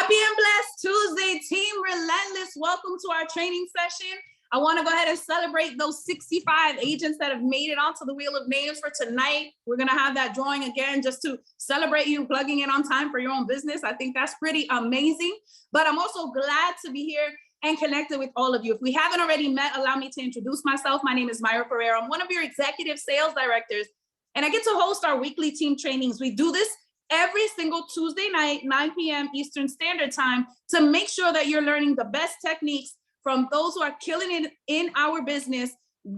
Happy and blessed Tuesday, Team Relentless. Welcome to our training session. I want to go ahead and celebrate those 65 agents that have made it onto the Wheel of Names for tonight. We're going to have that drawing again just to celebrate you plugging in on time for your own business. I think that's pretty amazing. But I'm also glad to be here and connected with all of you. If we haven't already met, allow me to introduce myself. My name is Myra Pereira. I'm one of your executive sales directors, and I get to host our weekly team trainings. We do this every single Tuesday night, 9 p.m. Eastern Standard Time, to make sure that you're learning the best techniques from those who are killing it in our business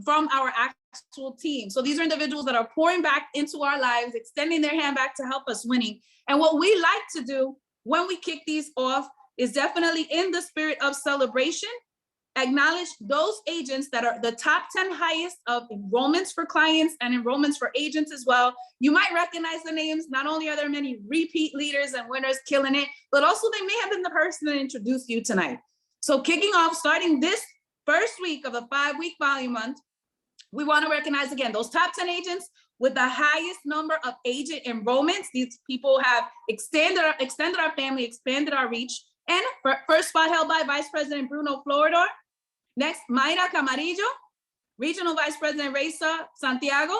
from our actual team. So these are individuals that are pouring back into our lives, extending their hand back to help us winning. And what we like to do when we kick these off is definitely in the spirit of celebration, acknowledge those agents that are the top 10 highest of enrollments for clients and enrollments for agents as well. You might recognize the names. Not only are there many repeat leaders and winners killing it, but also they may have been the person that introduced you tonight. So kicking off, starting this first week of the 5-week volume month, we want to recognize again those top 10 agents with the highest number of agent enrollments. These people have extended our family, expanded our reach. And first spot held by Vice President Bruno Floridor. Next, Mayra Camarillo, Regional Vice President Reza Santiago,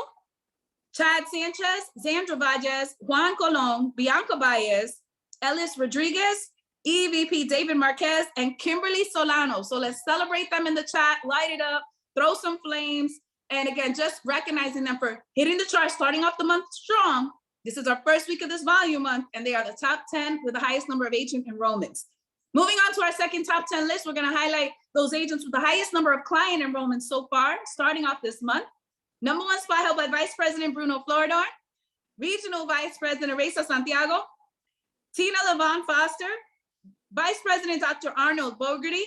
Chad Sanchez, Zandra Valles, Juan Colon, Bianca Baez, Ellis Rodriguez, EVP David Marquez, and Kimberly Solano. So let's celebrate them in the chat, light it up, throw some flames. And again, just recognizing them for hitting the chart, starting off the month strong. This is our first week of this volume month, and they are the top 10 with the highest number of agent enrollments. Moving on to our second top 10 list, we're going to highlight those agents with the highest number of client enrollments so far, starting off this month. Number one spot held by Vice President Bruno Floridor, Regional Vice President Reza Santiago, Tina Levon Foster, Vice President Dr. Arnold Bogerty,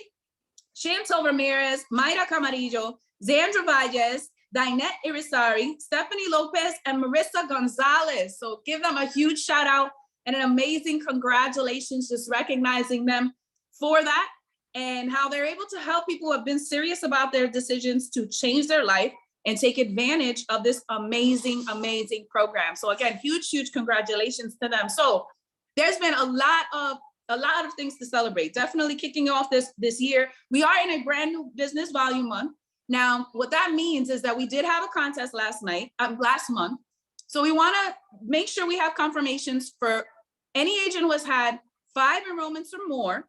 Chantel Ramirez, Mayra Camarillo, Zandra Valles, Dinette Irisari, Stephanie Lopez, and Marissa Gonzalez. So give them a huge shout out and an amazing congratulations, just recognizing them for that and how they're able to help people who have been serious about their decisions to change their life and take advantage of this amazing, amazing program. So again, huge congratulations to them. So there's been a lot of things to celebrate. Definitely kicking off this year. We are in a brand new business volume month. Now, what that means is that we did have a contest last month. So we want to make sure we have confirmations for any agent who has had 5 enrollments or more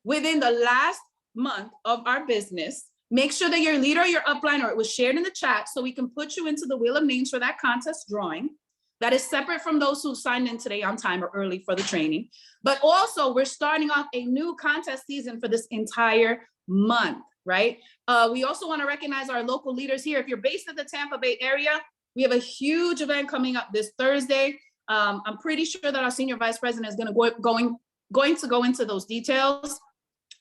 within the last month of our business. Make sure that your leader, your upline, or it was shared in the chat so we can put you into the Wheel of Names for that contest drawing. That is separate from those who signed in today on time or early for the training. But also, we're starting off a new contest season for this entire month, right? We also want to recognize our local leaders here. If you're based in the Tampa Bay area, we have a huge event coming up this Thursday. I'm pretty sure that our senior vice president is going to go into those details.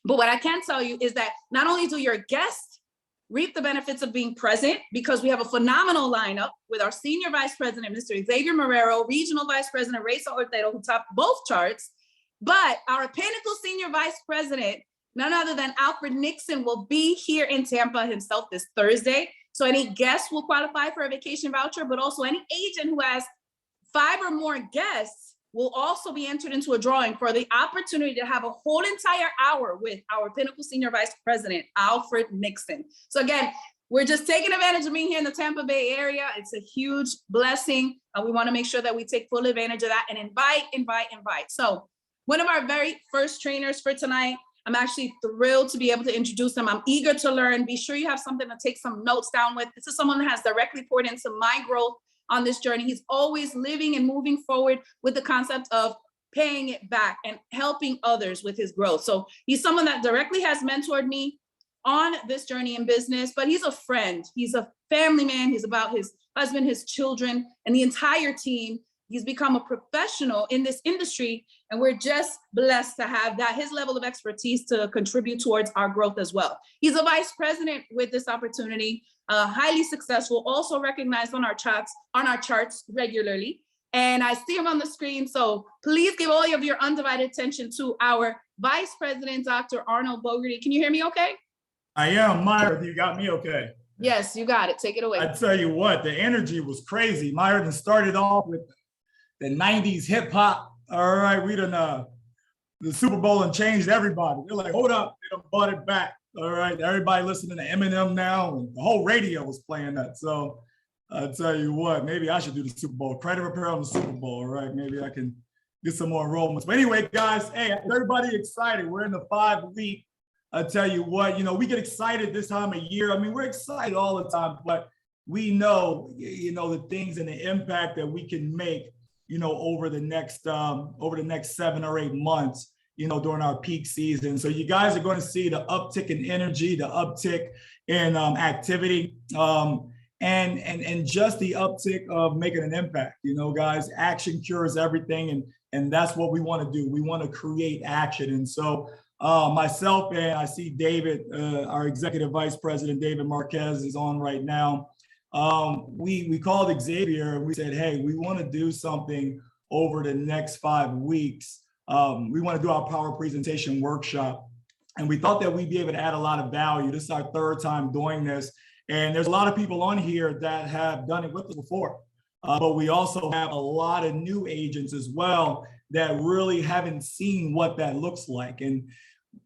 But what I can tell you is that not only do your guests reap the benefits of being present, because we have a phenomenal lineup with our senior vice president, Mr. Xavier Marrero, regional vice president, Reza Ortega, who topped both charts, but our pinnacle senior vice president, none other than Alfred Nixon, will be here in Tampa himself this Thursday. So any guests will qualify for a vacation voucher, but also any agent who has 5 or more guests will also be entered into a drawing for the opportunity to have a whole entire hour with our pinnacle senior vice president, Alfred Nixon. So again, we're just taking advantage of being here in the Tampa Bay area. It's a huge blessing. We want to make sure that we take full advantage of that and invite. So one of our very first trainers for tonight, I'm actually thrilled to be able to introduce them. I'm eager to learn. Be sure you have something to take some notes down with. This is someone that has directly poured into my growth on this journey. He's always living and moving forward with the concept of paying it back and helping others with his growth. So he's someone that directly has mentored me on this journey in business, but he's a friend. He's a family man. He's about his husband, his children, and the entire team. He's become a professional in this industry, and we're just blessed to have his level of expertise to contribute towards our growth as well. He's a vice president with this opportunity, highly successful, also recognized on our charts regularly. And I see him on the screen, so please give all of your undivided attention to our vice president, Dr. Arnold Bogerty. Can you hear me okay? I am, Myra. You got me okay? Yes, you got it. Take it away. I tell you what, the energy was crazy. Myra started off with the 90s hip hop. All right, we done the Super Bowl and changed everybody. They're like, hold up, they done brought it back. All right, everybody listening to Eminem now, and the whole radio was playing that. So I'll tell you what, maybe I should do the Super Bowl. Credit repair on the Super Bowl, all right? Maybe I can get some more enrollments. But anyway, guys, hey, everybody excited. We're in the 5-week. I tell you what, we get excited this time of year. I mean, we're excited all the time, but we know, the things and the impact that we can make, over the next 7 or 8 months, during our peak season. So you guys are going to see the uptick in energy, the uptick in activity, and just the uptick of making an impact. Guys, action cures everything, and that's what we want to do. We want to create action. And so myself, and I see David, our executive vice president, David Marquez, is on right now. We called Xavier and we said, hey, we want to do something over the next 5 weeks. We want to do our power presentation workshop. And we thought that we'd be able to add a lot of value. This is our 3rd time doing this. And there's a lot of people on here that have done it with us before. But we also have a lot of new agents as well that really haven't seen what that looks like. And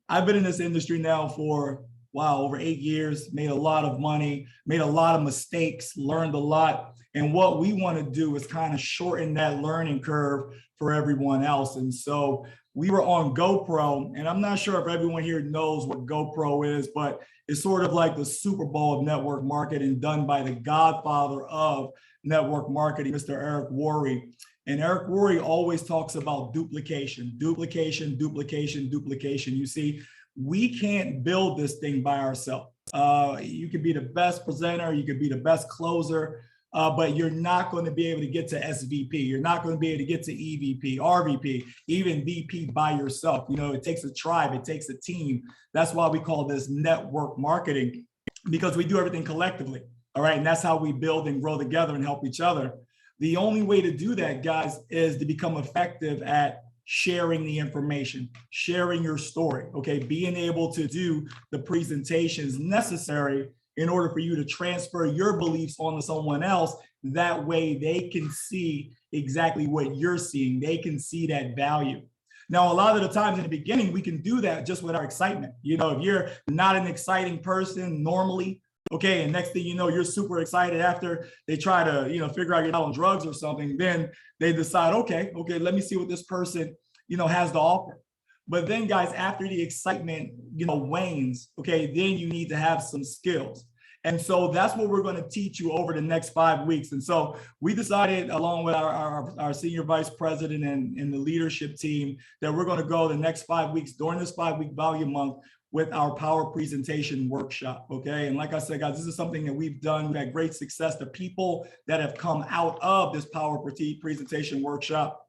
I've been in this industry now for, over 8 years, made a lot of money, made a lot of mistakes, learned a lot. And what we want to do is kind of shorten that learning curve for everyone else. And so we were on GoPro, and I'm not sure if everyone here knows what GoPro is, but it's sort of like the Super Bowl of network marketing done by the godfather of network marketing, Mr. Eric Worre. And Eric Worre always talks about duplication, duplication, duplication, duplication. You see, we can't build this thing by ourselves. You could be the best presenter, you could be the best closer, but you're not going to be able to get to SVP. You're not going to be able to get to EVP, RVP, even VP by yourself. It takes a tribe, it takes a team. That's why we call this network marketing, because we do everything collectively. All right. And that's how we build and grow together and help each other. The only way to do that, guys, is to become effective at sharing the information, sharing your story, okay? Being able to do the presentations necessary in order for you to transfer your beliefs onto someone else. That way they can see exactly what you're seeing. They can see that value. Now, a lot of the times in the beginning, we can do that just with our excitement. If you're not an exciting person normally, okay, and next thing you know, you're super excited after they try to, figure out you're on drugs or something, then they decide, okay, let me see what this person, has to offer. But then, guys, after the excitement, wanes, okay, then you need to have some skills. And so that's what we're going to teach you over the next 5 weeks. And so we decided, along with our senior vice president and the leadership team, that we're going to go the next 5 weeks during this 5-week volume month with our power presentation workshop, okay? And like I said, guys, this is something that we've done. We've had great success. The people that have come out of this power presentation workshop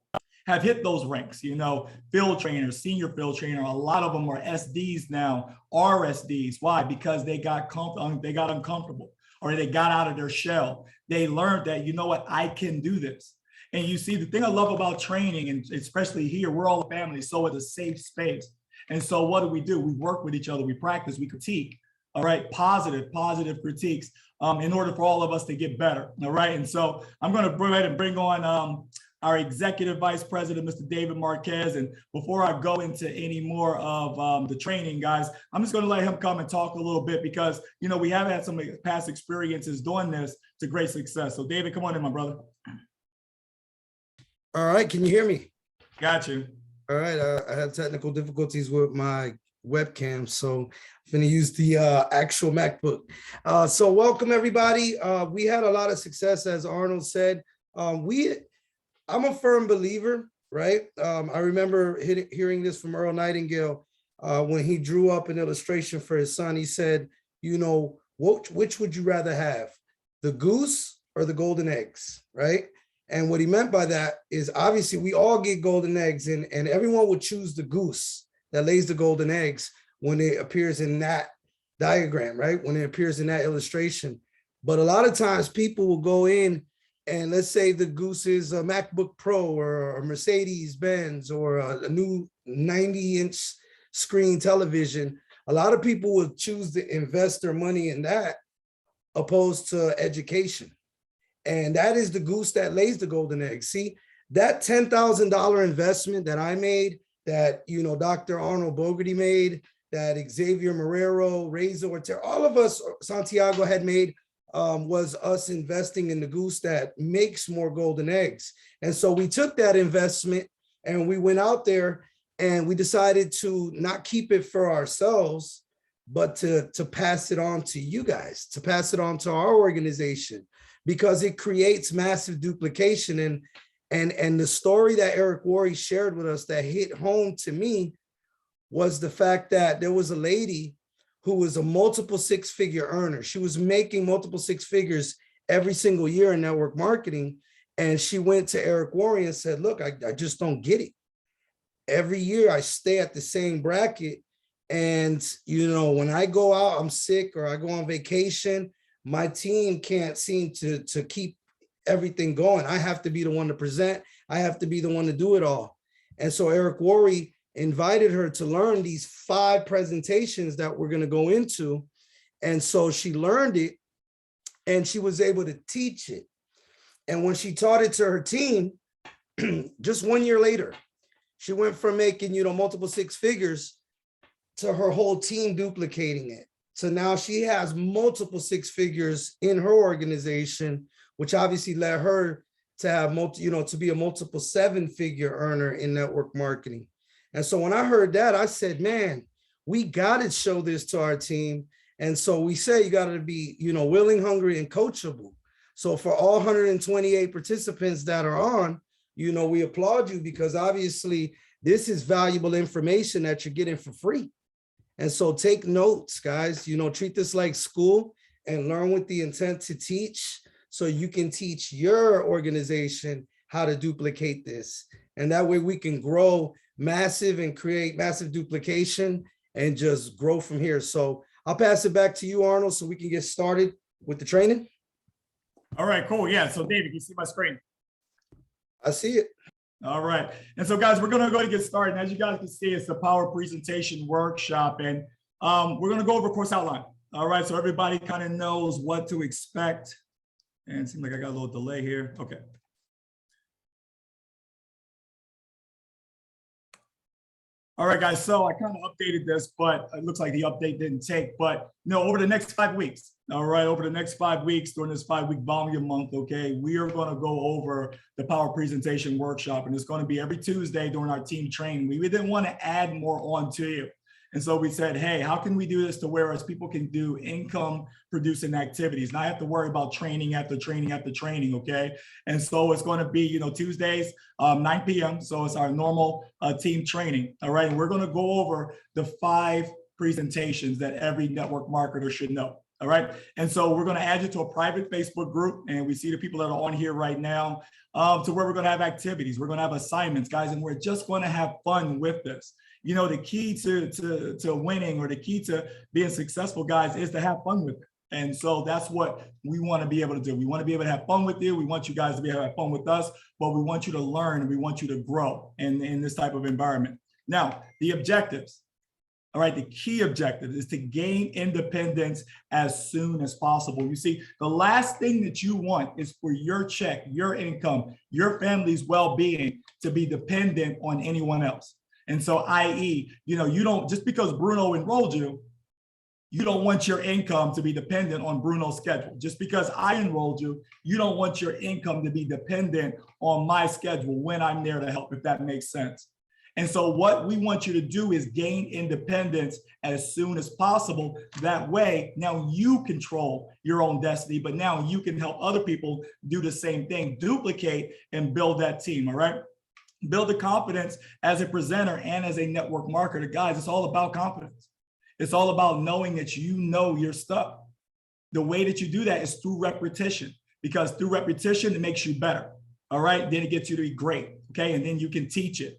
have hit those ranks, field trainers, senior field trainer. A lot of them are SDs now, RSDs. Why? Because they got uncomfortable, or they got out of their shell. They learned that, I can do this. And you see, the thing I love about training, and especially here, we're all a family, so it's a safe space. And so what do? We work with each other, we practice, we critique, all right? Positive critiques in order for all of us to get better, all right? And so I'm gonna go ahead and bring on our executive vice president, Mr. David Marquez. And before I go into any more of the training, guys, I'm just gonna let him come and talk a little bit because, we have had some past experiences doing this to great success. So David, come on in, my brother. All right, can you hear me? Got you. All right, I had technical difficulties with my webcam, so I'm going to use the actual MacBook. So welcome, everybody. We had a lot of success, as Arnold said. I'm a firm believer, right? I remember hearing this from Earl Nightingale when he drew up an illustration for his son. He said, which would you rather have, the goose or the golden eggs, right? And what he meant by that is obviously we all get golden eggs, and everyone would choose the goose that lays the golden eggs when it appears in that diagram, right? When it appears in that illustration. But a lot of times people will go in and let's say the goose is a MacBook Pro or a Mercedes Benz or a new 90-inch screen television. A lot of people will choose to invest their money in that opposed to education. And that is the goose that lays the golden egg. See, that $10,000 investment that I made that, you know, Dr. Arnold Bogerty made, that Xavier Marrero, Reza Ortega, all of us, Santiago had made, was us investing in the goose that makes more golden eggs. And so we took that investment and we went out there and we decided to not keep it for ourselves, but to pass it on to you guys, to pass it on to our organization, because it creates massive duplication. And the story that Eric Worre shared with us that hit home to me was the fact that there was a lady who was a multiple six-figure earner. She was making multiple six figures every single year in network marketing. And she went to Eric Worre and said, look, I just don't get it. Every year I stay at the same bracket. And, you know, when I go out, I'm sick or I go on vacation, my team can't seem to keep everything going. I have to be the one to present. I have to be the one to do it all. And so Eric Worre invited her to learn these 5 presentations that we're going to go into. And so she learned it and she was able to teach it. And when she taught it to her team, just 1 year later, she went from making, you know, multiple six figures to her whole team duplicating it. So now she has multiple six figures in her organization, which obviously led her to have to be a multiple 7-figure earner in network marketing. And so when I heard that, I said, man, we got to show this to our team. And so we say you got to be, you know, willing, hungry, and coachable. So for all 128 participants that are on, you know, we applaud you because obviously this is valuable information that you're getting for free. And so take notes, guys, you know, treat this like school and learn with the intent to teach so you can teach your organization how to duplicate this. And that way we can grow massive and create massive duplication and just grow from here. So I'll pass it back to you, Arnold, so we can get started with the training. All right, cool. Yeah. So David, you see my screen? I see it. All right. And so guys, we're going to go and get started. And as you guys can see, it's the power presentation workshop. And we're going to go over course outline. All right. So everybody kind of knows what to expect. And it seems like I got a little delay here. Okay. All right, guys, so I kind of updated this, but it looks like the update didn't take. But no, over the next 5 weeks, all right, over the next 5 weeks during this 5-week volume month, okay, we are going to go over the power presentation workshop, and it's going to be every Tuesday during our team training. We didn't want to add more on to you. And so we said, hey, how can we do this to where as people can do income producing activities? Not have to worry about training after training after training, okay? And so it's going to be, you know, Tuesdays, 9 p.m. So it's our normal team training, all right? And we're going to go over the 5 presentations that every network marketer should know, all right? And so we're going to add you to a private Facebook group, and we see the people that are on here right now, to where we're going to have activities. We're going to have assignments, guys, and we're just going to have fun with this. You know, the key to winning or the key to being successful, guys, is to have fun with it. And so that's what we want to be able to do. We want to be able to have fun with you. We want you guys to be able to have fun with us, but we want you to learn and we want you to grow in this type of environment. Now, the objectives. All right, the key objective is to gain independence as soon as possible. You see, the last thing that you want is for your check, your income, your family's well-being to be dependent on anyone else. And so, i.e., you know, you don't, just because Bruno enrolled you, you don't want your income to be dependent on Bruno's schedule. Just because I enrolled you, you don't want your income to be dependent on my schedule when I'm there to help, if that makes sense. And so what we want you to do is gain independence as soon as possible. That way, now you control your own destiny, but now you can help other people do the same thing, duplicate and build that team, all right? Build the confidence as a presenter and as a network marketer. Guys, it's all about confidence. It's all about knowing that you know your stuff. The way that you do that is through repetition, because through repetition, it makes you better. All right. Then it gets you to be great. Okay. And then you can teach it.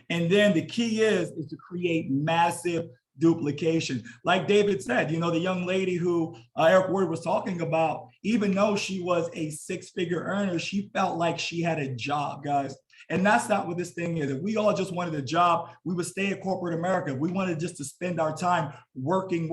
And then the key is to create massive duplication. Like David said, you know, the young lady who Eric Worre was talking about, even though she was a 6-figure earner, she felt like she had a job, guys. And that's not what this thing is. If we all just wanted a job, we would stay in corporate America. If we wanted just to spend our time working,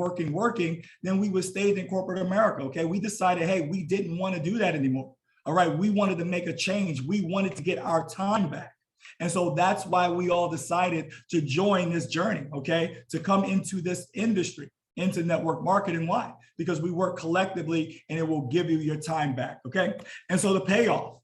then we would stay in corporate America, okay? We decided, hey, we didn't want to do that anymore. All right, we wanted to make a change. We wanted to get our time back. And so that's why we all decided to join this journey, okay? To come into this industry, into network marketing. Why? Because we work collectively and it will give you your time back, okay? And so the payoff,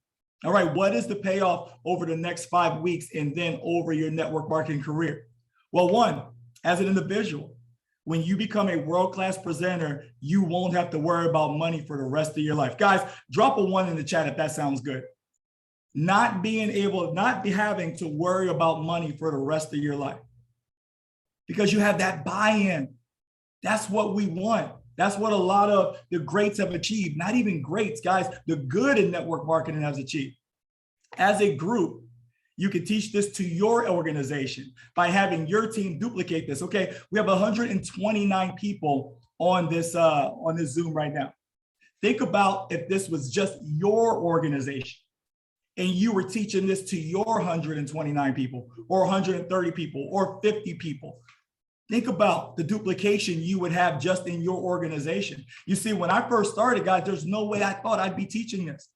all right, what is the payoff over the next 5 weeks and then over your network marketing career? Well, one, as an individual, when you become a world-class presenter, you won't have to worry about money for the rest of your life. Guys, drop a 1 in the chat if that sounds good. Not having to worry about money for the rest of your life because you have that buy-in. That's what we want. That's what a lot of the greats have achieved. Not even greats, guys. The good in network marketing has achieved. As a group, you can teach this to your organization by having your team duplicate this. Okay, we have 129 people on this Zoom right now. Think about if this was just your organization and you were teaching this to your 129 people or 130 people or 50 people. Think about the duplication you would have just in your organization. You see, when I first started, guys, there's no way I thought I'd be teaching this.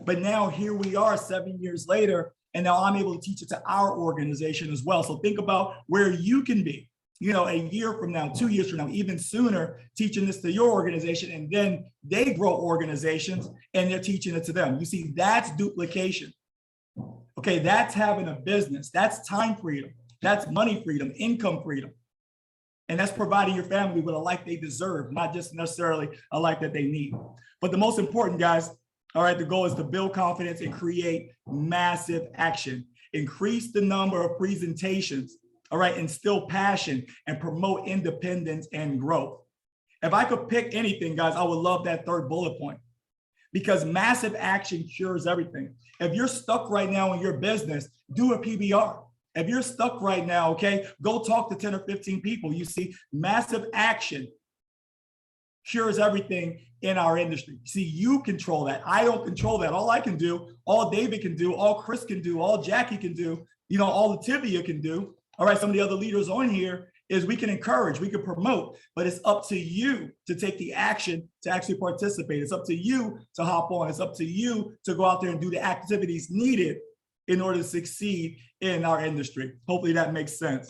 But now here we are 7 years later, and now I'm able to teach it to our organization as well. So think about where you can be, a year from now, 2 years from now, even sooner, teaching this to your organization, and then they grow organizations and they're teaching it to them. You see, that's duplication. Okay, that's having a business. That's time freedom. That's money freedom, income freedom. And that's providing your family with a life they deserve, not just necessarily a life that they need. But the most important, guys, all right, the goal is to build confidence and create massive action. Increase the number of presentations, all right, instill passion and promote independence and growth. If I could pick anything, guys, I would love that third bullet point because massive action cures everything. If you're stuck right now in your business, do a PBR. If you're stuck right now, okay, go talk to 10 or 15 people. You see, massive action cures everything in our industry. See, you control that. I don't control that. All I can do, all David can do, all Chris can do, all Jackie can do, all Lativia can do. All right, some of the other leaders on here is we can encourage, we can promote, but it's up to you to take the action to actually participate. It's up to you to hop on. It's up to you to go out there and do the activities needed in order to succeed in our industry. Hopefully that makes sense.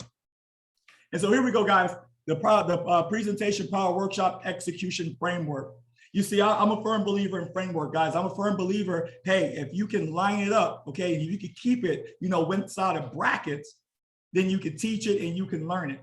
And so here we go, guys. The presentation power workshop execution framework. You see, I'm a firm believer in framework, guys. I'm a firm believer, hey, if you can line it up, okay, you can keep it, inside of brackets, then you can teach it and you can learn it.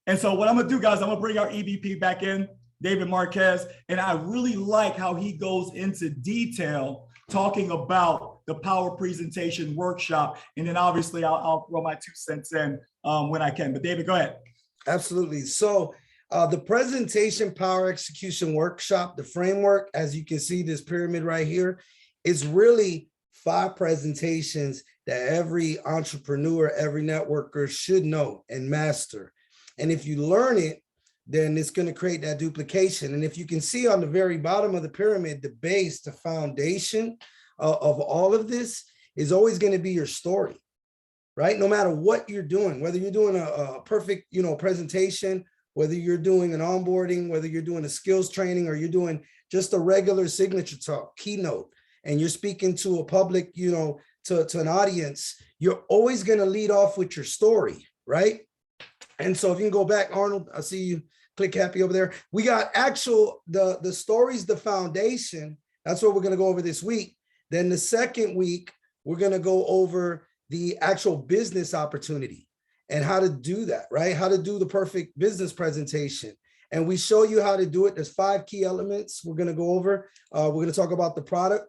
And so what I'm gonna do, guys, I'm gonna bring our EVP back in, David Marquez, and I really like how he goes into detail talking about the power presentation workshop. And then obviously I'll throw my 2 cents in when I can. But David, go ahead. Absolutely. So the presentation power execution workshop, the framework, as you can see this pyramid right here, is really 5 presentations that every entrepreneur, every networker should know and master. And if you learn it, then it's going to create that duplication. And if you can see on the very bottom of the pyramid, the base, the foundation of all of this is always going to be your story, right? No matter what you're doing, whether you're doing a perfect, presentation, whether you're doing an onboarding, whether you're doing a skills training, or you're doing just a regular signature talk, keynote, and you're speaking to a public, to an audience, you're always going to lead off with your story, right? And so if you can go back, Arnold, I see you click happy over there. We got the stories, the foundation. That's what we're going to go over this week. Then the second week, we're going to go over the actual business opportunity and how to do that, right? How to do the perfect business presentation. And we show you how to do it. There's 5 key elements we're going to go over. We're going to talk about the product,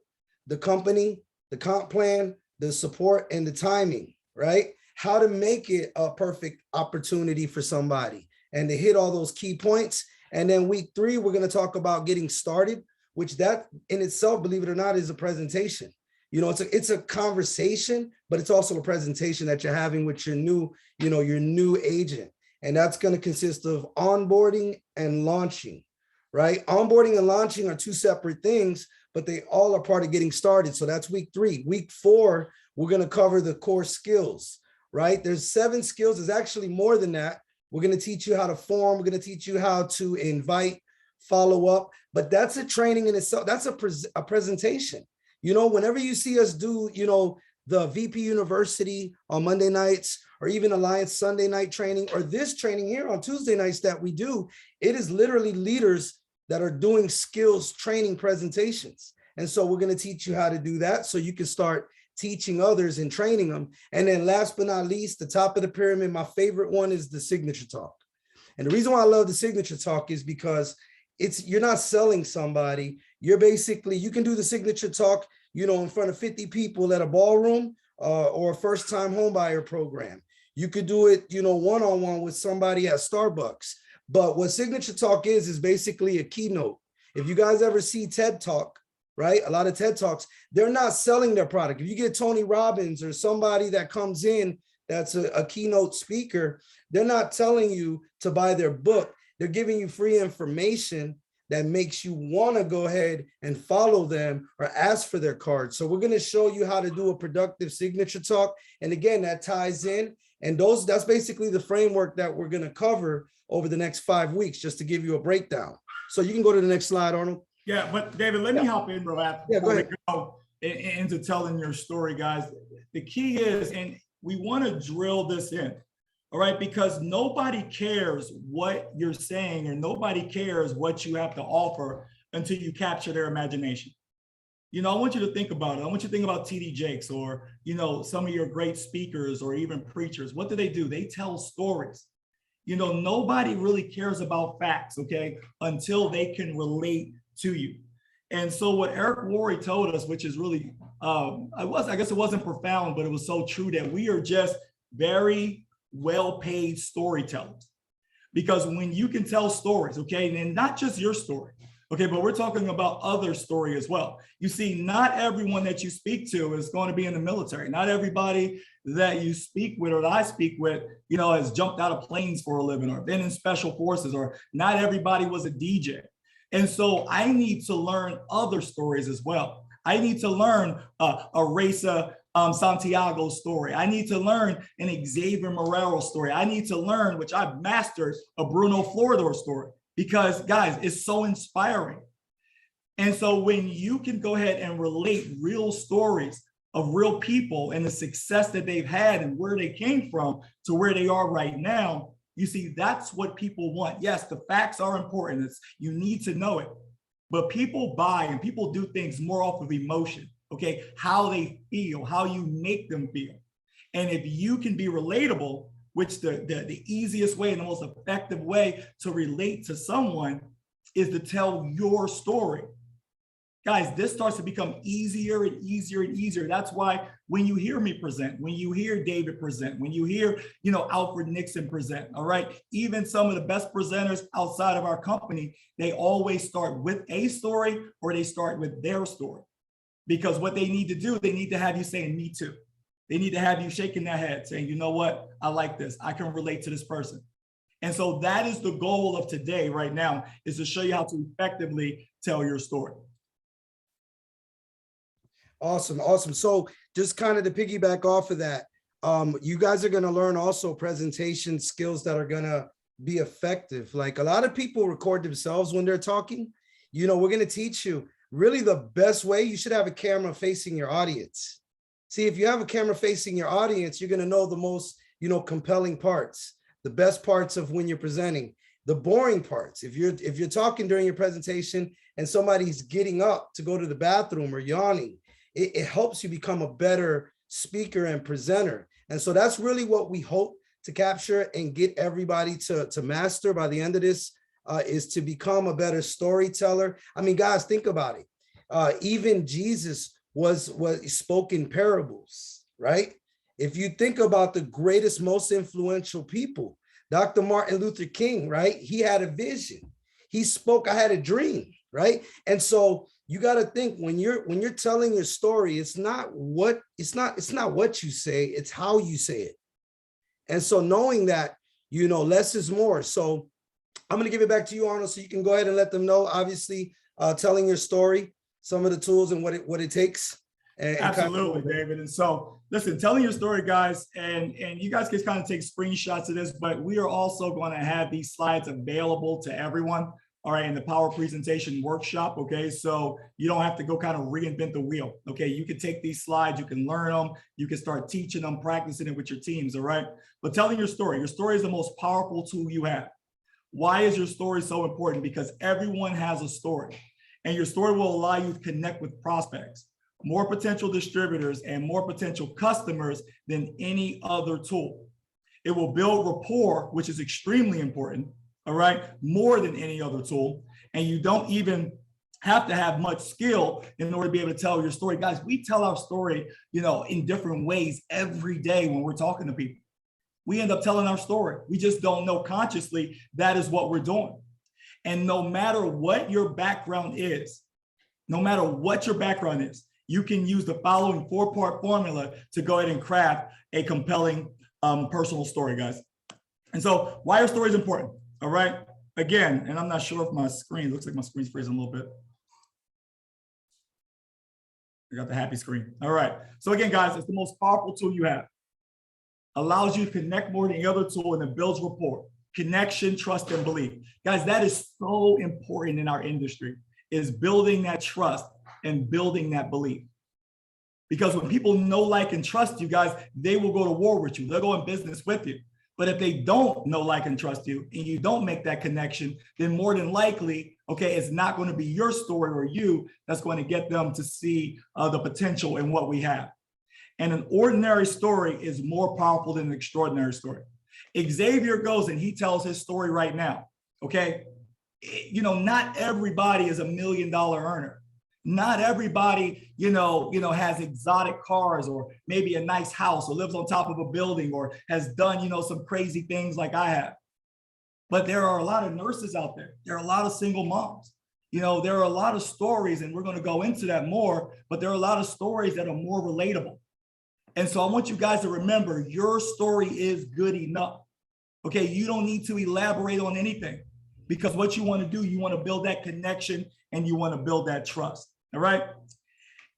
the company, the comp plan, the support, and the timing, right? How to make it a perfect opportunity for somebody and to hit all those key points. And then week 3, we're going to talk about getting started, which that in itself, believe it or not, is a presentation. It's a conversation, but it's also a presentation that you're having with your new agent. And that's going to consist of onboarding and launching, right? Onboarding and launching are 2 separate things, but they all are part of getting started. So that's week 3. Week 4, we're going to cover the core skills, right? There's 7 skills. There's actually more than that. We're going to teach you how to form. We're going to teach you how to invite, follow up, but that's a training in itself. That's a presentation. Whenever you see us do, the VP University on Monday nights, or even Alliance Sunday night training, or this training here on Tuesday nights that we do, it is literally leaders that are doing skills training presentations. And so we're going to teach you how to do that so you can start teaching others and training them. And then last but not least, the top of the pyramid, my favorite one is the signature talk. And the reason why I love the signature talk is because you're not selling somebody. You're basically, you can do the signature talk, you know, in front of 50 people at a ballroom or a first-time homebuyer program. You could do it, you know, one-on-one with somebody at Starbucks. But what signature talk is basically a keynote. If you guys ever see TED Talk, right? A lot of TED Talks, they're not selling their product. If you get Tony Robbins or somebody that comes in that's a keynote speaker, they're not telling you to buy their book. They're giving you free information that makes you want to go ahead and follow them or ask for their card. So we're going to show you how to do a productive signature talk. And again, that ties in. And that's basically the framework that we're going to cover over the next 5 weeks, just to give you a breakdown. So you can go to the next slide, Arnold. Yeah, but David, let me hop in, bro. Yeah, go ahead. Go into telling your story, guys. The key is, and we want to drill this in, all right, because nobody cares what you're saying or nobody cares what you have to offer until you capture their imagination. You know, I want you to think about it. I want you to think about TD Jakes or, you know, some of your great speakers or even preachers. What do? They tell stories. You know, nobody really cares about facts, okay, until they can relate to you. And so what Eric Worre told us, which is really, I guess it wasn't profound, but it was so true, that we are just very well-paid storytellers. Because when you can tell stories, okay, and not just your story, okay, but we're talking about other story as well. You see, not everyone that you speak to is going to be in the military. Not everybody that you speak with or that I speak with, you know, has jumped out of planes for a living or been in special forces, or not everybody was a DJ. And so I need to learn other stories as well. I need to learn a Reza Santiago story. I need to learn an Xavier Morero story. I need to learn, which I've mastered, a Bruno Floridor story, because guys, it's so inspiring. And so when you can go ahead and relate real stories of real people and the success that they've had and where they came from to where they are right now, you see, that's what people want. Yes, the facts are important. You need to know it, but people buy and people do things more off of emotion, okay? How they feel, how you make them feel. And if you can be relatable, which the easiest way and the most effective way to relate to someone is to tell your story. Guys, this starts to become easier and easier and easier. That's why when you hear me present, when you hear David present, when you hear, you know, Alfred Nixon present, all right, even some of the best presenters outside of our company, they always start with a story or they start with their story. Because what they need to do, they need to have you saying, me too. They need to have you shaking their head saying, you know what, I like this. I can relate to this person. And so that is the goal of today right now, is to show you how to effectively tell your story. Awesome. Awesome. So just kind of to piggyback off of that, you guys are going to learn also presentation skills that are going to be effective. Like a lot of people record themselves when they're talking. You know, we're going to teach you really the best way. You should have a camera facing your audience. See, if you have a camera facing your audience, you're going to know the most, you know, compelling parts, the best parts of when you're presenting, the boring parts. If you're talking during your presentation and somebody's getting up to go to the bathroom or yawning, it helps you become a better speaker and presenter. And so that's really what we hope to capture and get everybody to master by the end of this, is to become a better storyteller. I mean, guys, think about it. Even Jesus was spoke in parables, right? If you think about the greatest, most influential people, Dr. Martin Luther King, right? He had a vision. He spoke, I had a dream, right? And so you got to think when you're telling your story, it's not what you say, it's how you say it. And so knowing that, you know, less is more. So I'm going to give it back to you, Arnold, so you can go ahead and let them know, obviously, telling your story, some of the tools and what it takes. Absolutely, David. And so listen, telling your story, guys, and you guys can kind of take screenshots of this, but we are also going to have these slides available to everyone. all right, in the power presentation workshop, okay? So you don't have to go kind of reinvent the wheel, okay? You can take these slides, you can learn them, you can start teaching them, practicing it with your teams, all right? But telling your story is the most powerful tool you have. Why is your story so important? Because everyone has a story, and your story will allow you to connect with prospects, more potential distributors, and more potential customers than any other tool. It will build rapport, which is extremely important, all right, more than any other tool. And you don't even have to have much skill in order to be able to tell your story. Guys, we tell our story, in different ways every day when we're talking to people. We end up telling our story. We just don't know consciously that is what we're doing. And no matter what your background is, you can use the following 4-part formula to go ahead and craft a compelling personal story, guys. And so why are stories important? All right. Again, and I'm not sure if my screen, looks like my screen's freezing a little bit. I got the happy screen. All right. So again, guys, it's the most powerful tool you have. Allows you to connect more than any other tool, and it builds rapport, connection, trust, and belief. Guys, that is so important in our industry, is building that trust and building that belief. Because when people know, like, and trust you, guys, they will go to war with you. They'll go in business with you. But if they don't know, like, and trust you, and you don't make that connection, then more than likely, okay, it's not going to be your story or you that's going to get them to see the potential in what we have. And an ordinary story is more powerful than an extraordinary story. Xavier goes and he tells his story right now, okay? Not everybody is $1 million earner. Not everybody, has exotic cars or maybe a nice house or lives on top of a building or has done, some crazy things like I have. But there are a lot of nurses out there. There are a lot of single moms. There are a lot of stories, and we're going to go into that more, but there are a lot of stories that are more relatable. And so I want you guys to remember, your story is good enough. Okay, you don't need to elaborate on anything, because what you want to do, you want to build that connection and you want to build that trust. All right.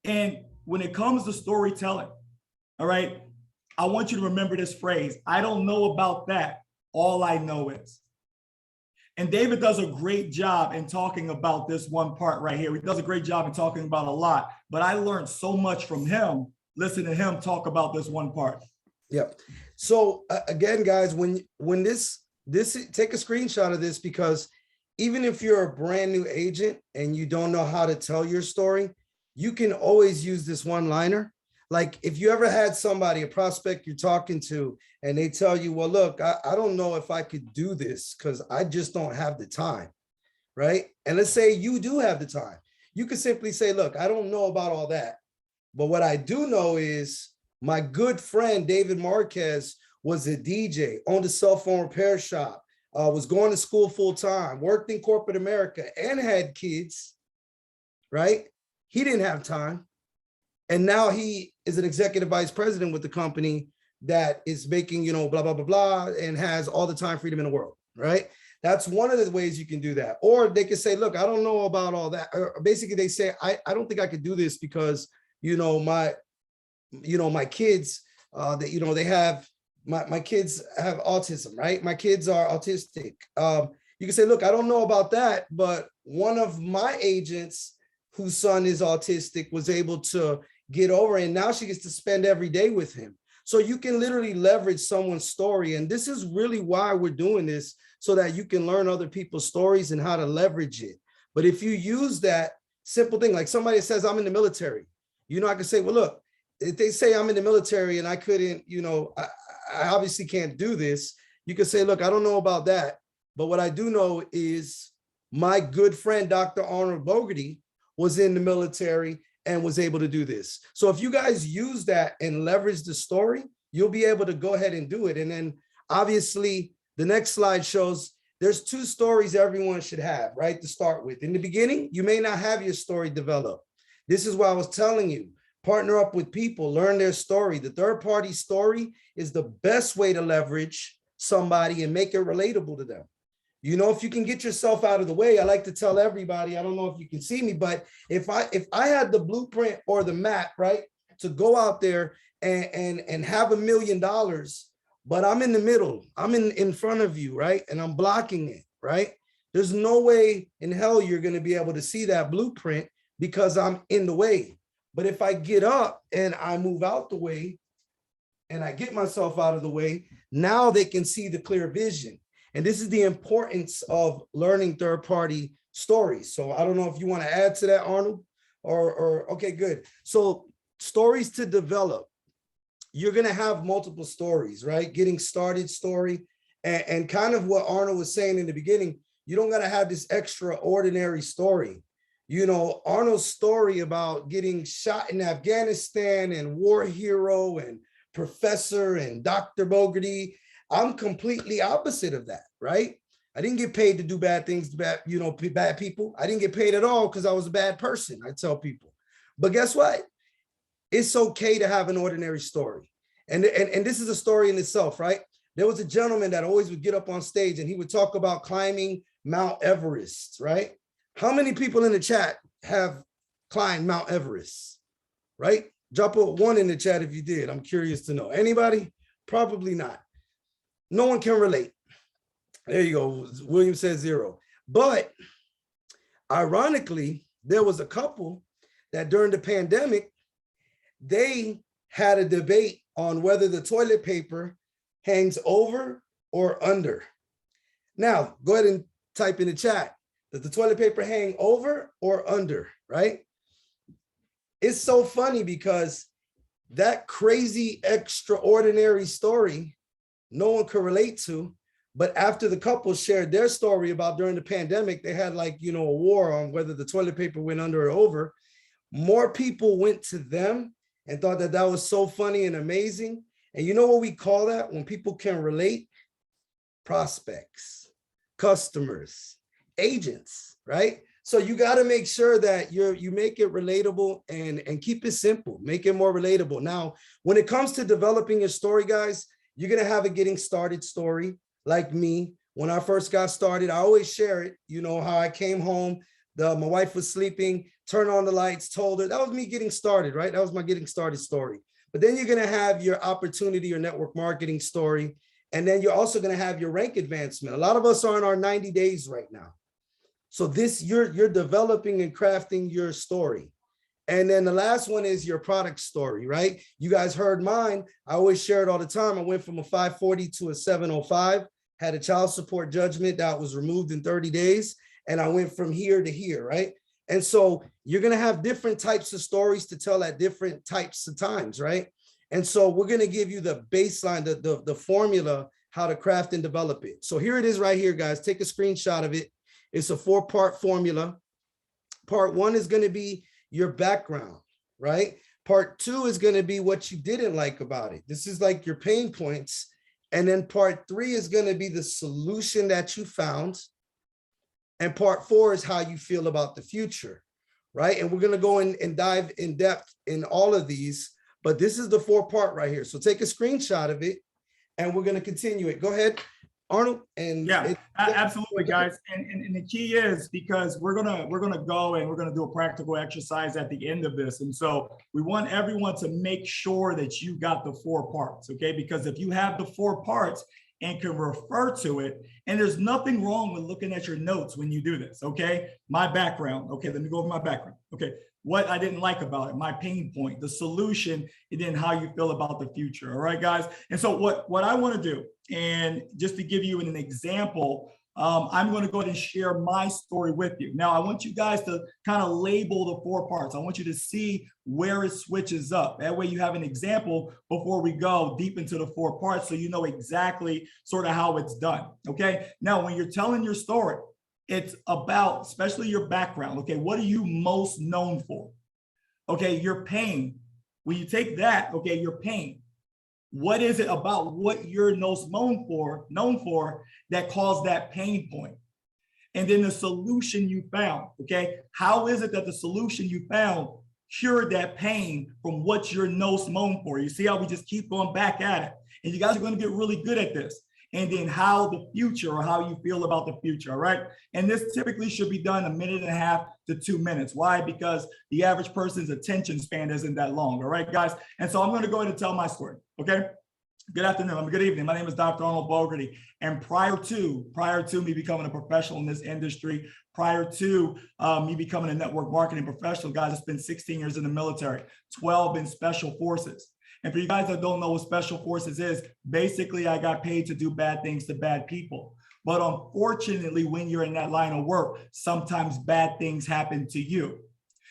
And when it comes to storytelling, all right, I want you to remember this phrase: I don't know about that. All I know is. And David does a great job in talking about this one part right here. He does a great job in talking about a lot, but I learned so much from him, listening to him talk about this one part. Yep. So again, guys, when this take a screenshot of this, because even if you're a brand new agent and you don't know how to tell your story, you can always use this one-liner. Like if you ever had somebody, a prospect you're talking to, and they tell you, well, look, I don't know if I could do this because I just don't have the time, right? And let's say you do have the time. You could simply say, look, I don't know about all that, but what I do know is my good friend, David Marquez, was a DJ, owned a cell phone repair shop, was going to school full time, worked in corporate America and had kids, right? He didn't have time. And now he is an executive vice president with the company that is making, blah, blah, blah, blah, and has all the time freedom in the world, right? That's one of the ways you can do that. Or they can say, look, I don't know about all that. Or basically they say, I don't think I could do this because, my kids, they have, my kids have autism, right? My kids are autistic. You can say, look, I don't know about that, but one of my agents whose son is autistic was able to get over it, and now she gets to spend every day with him. So you can literally leverage someone's story. And this is really why we're doing this, so that you can learn other people's stories and how to leverage it. But if you use that simple thing, like somebody says, I'm in the military, I can say, well, look, if they say I'm in the military and I couldn't, I obviously can't do this. You can say, look, I don't know about that, but what I do know is my good friend, Dr. Arnold Bogerty, was in the military and was able to do this. So if you guys use that and leverage the story, you'll be able to go ahead and do it. And then obviously the next slide shows there's 2 stories everyone should have, right, to start with. In the beginning, you may not have your story developed. This is why I was telling you, partner up with people, learn their story. The third-party story is the best way to leverage somebody and make it relatable to them. If you can get yourself out of the way, I like to tell everybody, I don't know if you can see me, but if I had the blueprint or the map, right, to go out there and have $1 million, but I'm in the middle, I'm in front of you, right, and I'm blocking it, right? There's no way in hell you're going to be able to see that blueprint because I'm in the way. But if I get up and I move out the way and I get myself out of the way, now they can see the clear vision. And this is the importance of learning third-party stories. So I don't know if you want to add to that, Arnold, or okay, good. So stories to develop. You're going to have multiple stories, right? Getting started story. And kind of what Arnold was saying in the beginning, you don't got to have this extraordinary story. You know, Arnold's story about getting shot in Afghanistan and war hero and professor and Dr. Bogerty, I'm completely opposite of that, right? I didn't get paid to do bad things to bad, you know, bad people. I didn't get paid at all because I was a bad person, I tell people. But guess what? It's okay to have an ordinary story. And this is a story in itself, right? There was a gentleman that always would get up on stage and he would talk about climbing Mount Everest, right? How many people in the chat have climbed Mount Everest, right? Drop a 1 in the chat if you did. I'm curious to know. Anybody? Probably not. No one can relate. There you go. William says 0. But ironically, there was a couple that during the pandemic, they had a debate on whether the toilet paper hangs over or under. Now, go ahead and type in the chat. Does the toilet paper hang over or under, right? It's so funny because that crazy, extraordinary story, no one could relate to. But after the couple shared their story about during the pandemic, they had like, you know, a war on whether the toilet paper went under or over. More people went to them and thought that that was so funny and amazing. And you know what we call that when people can relate? Prospects, customers, agents, right? So you got to make sure that you make it relatable and keep it simple, make it more relatable. Now, when it comes to developing your story, guys, you're going to have a getting started story. Like me, when I first got started, I always share it, you know, how I came home, my wife was sleeping, turned on the lights, told her. That was me getting started, right? That was my getting started story. But then you're going to have your opportunity or network marketing story. And then you're also going to have your rank advancement. A lot of us are in our 90 days right now. So this, you're developing and crafting your story. And then the last one is your product story, right? You guys heard mine. I always share it all the time. I went from a 540 to a 705, had a child support judgment that was removed in 30 days. And I went from here to here, right? And so you're going to have different types of stories to tell at different types of times, right? And so we're going to give you the baseline, the formula, how to craft and develop it. So here it is right here, guys. Take a screenshot of it. It's a 4-part formula. Part 1 is going to be your background, right? Part 2 is going to be what you didn't like about it. This is like your pain points. And then part 3 is going to be the solution that you found. And part 4 is how you feel about the future, right? And we're going to go in and dive in depth in all of these, but this is the 4-part right here. So take a screenshot of it and we're going to continue it. Go ahead, Arnold. And yeah, absolutely, guys. And the key is because we're gonna go and we're gonna do a practical exercise at the end of this. And so we want everyone to make sure that you got the 4 parts, okay? Because if you have the 4 parts and can refer to it, and there's nothing wrong with looking at your notes when you do this, okay? My background, okay, let me go over my background, okay? What I didn't like about it, my pain point, the solution, and then how you feel about the future, all right, guys? And so what I wanna do, and just to give you an example, I'm going to go ahead and share my story with you. Now, I want you guys to kind of label the 4 parts. I want you to see where it switches up. That way you have an example before we go deep into the 4 parts so you know exactly sort of how it's done, okay? Now, when you're telling your story, it's about, especially your background, okay? What are you most known for? Okay, your pain. When you take that, okay, your pain. What is it about what you're most known for that caused that pain point? And then the solution you found, okay? How is it that the solution you found cured that pain from what you're most known for? You see how we just keep going back at it? And you guys are going to get really good at this. And then how the future, or how you feel about the future, all right? And this typically should be done 1.5 minutes to 2 minutes. Why? Because the average person's attention span isn't that long, all right, guys? And so I'm gonna go ahead and tell my story, okay? Good afternoon. Good evening. My name is Dr. Arnold Bogerty. And prior to me becoming a professional in this industry, prior to me becoming a network marketing professional, guys, I spent 16 years in the military, 12 in special forces. And for you guys that don't know what special forces is, basically I got paid to do bad things to bad people. But unfortunately, when you're in that line of work, sometimes bad things happen to you.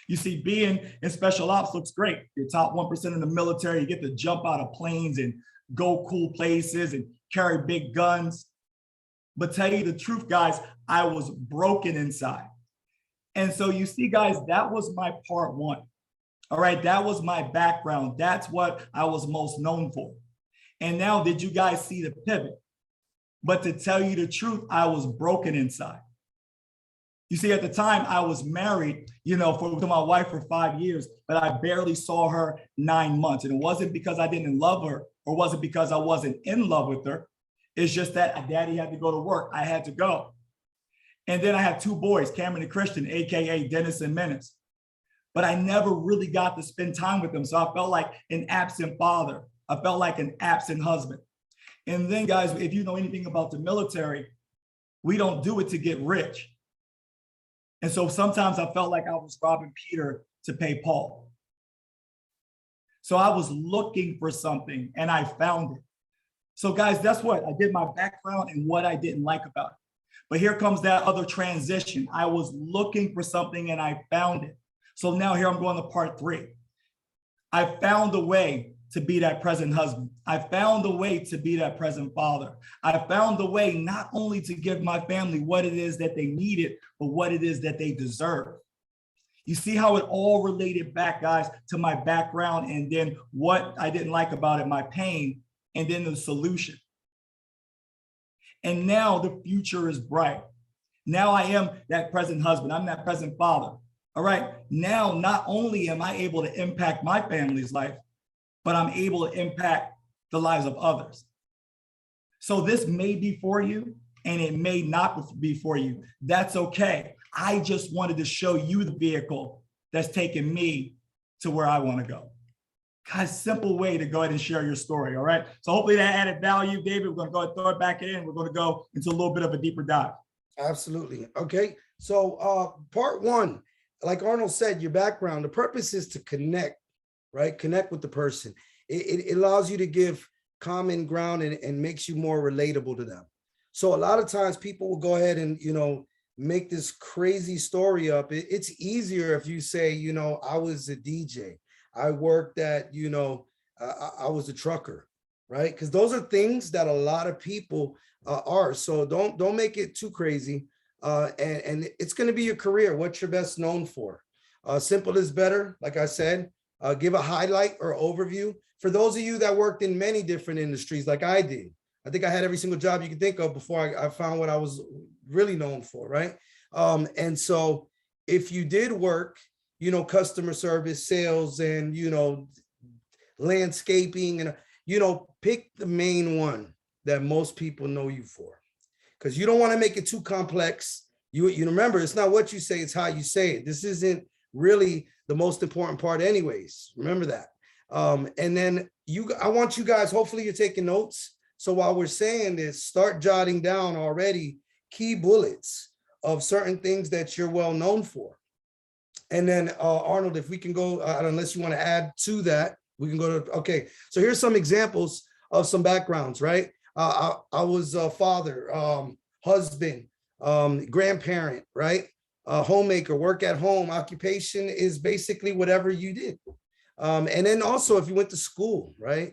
You see, being in special ops looks great. You're top 1% in the military. You get to jump out of planes and go cool places and carry big guns. But tell you the truth, guys, I was broken inside. And so you see, guys, that was my part one. All right, that was my background. That's what I was most known for. And now, did you guys see the pivot? But to tell you the truth, I was broken inside. You see, at the time I was married, to my wife for 5 years, but I barely saw her 9 months. And it wasn't because I didn't love her, or was it because I wasn't in love with her? It's just that daddy had to go to work. I had to go. And then I had 2 boys, Cameron and Christian, AKA Dennis and Menace. But I never really got to spend time with them. So I felt like an absent father. I felt like an absent husband. And then, guys, if you know anything about the military, we don't do it to get rich. And so sometimes I felt like I was robbing Peter to pay Paul. So I was looking for something and I found it. So guys, that's what I did, my background and what I didn't like about it. But here comes that other transition. I was looking for something and I found it. So now here I'm going to part 3. I found a way to be that present husband. I found a way to be that present father. I found a way not only to give my family what it is that they needed, but what it is that they deserve. You see how it all related back, guys, to my background and then what I didn't like about it, my pain, and then the solution. And now the future is bright. Now I am that present husband. I'm that present father. All right. Now, not only am I able to impact my family's life, but I'm able to impact the lives of others. So this may be for you and it may not be for you. That's okay. I just wanted to show you the vehicle that's taking me to where I want to go. Guys, simple way to go ahead and share your story, all right? So hopefully that added value. David, we're going to go ahead and throw it back in. We're going to go into a little bit of a deeper dive. Absolutely. Okay. So part 1, like Arnold said, your background, the purpose is to connect, right? Connect with the person. It allows you to give common ground and makes you more relatable to them. So a lot of times people will go ahead and, make this crazy story up. It's easier if you say, I was a DJ. I worked at, I was a trucker, right? Because those are things that a lot of people are. So don't make it too crazy. And it's going to be your career. What you're best known for. Simple is better. Like I said, give a highlight or overview. For those of you that worked in many different industries like I did, I think I had every single job you could think of before I found what I was really known for, right? And so if you did work, customer service, sales, and, landscaping, and, pick the main one that most people know you for, because you don't want to make it too complex. You remember, it's not what you say, it's how you say it. This isn't really the most important part anyways. Remember that. And then I want you guys, hopefully you're taking notes. So while we're saying this, start jotting down already key bullets of certain things that you're well known for. And then Arnold, if we can go, unless you want to add to that, we can go to, okay. So here's some examples of some backgrounds, right? I was a father, husband, grandparent, right? Homemaker, work at home, occupation is basically whatever you did. And then also if you went to school, right?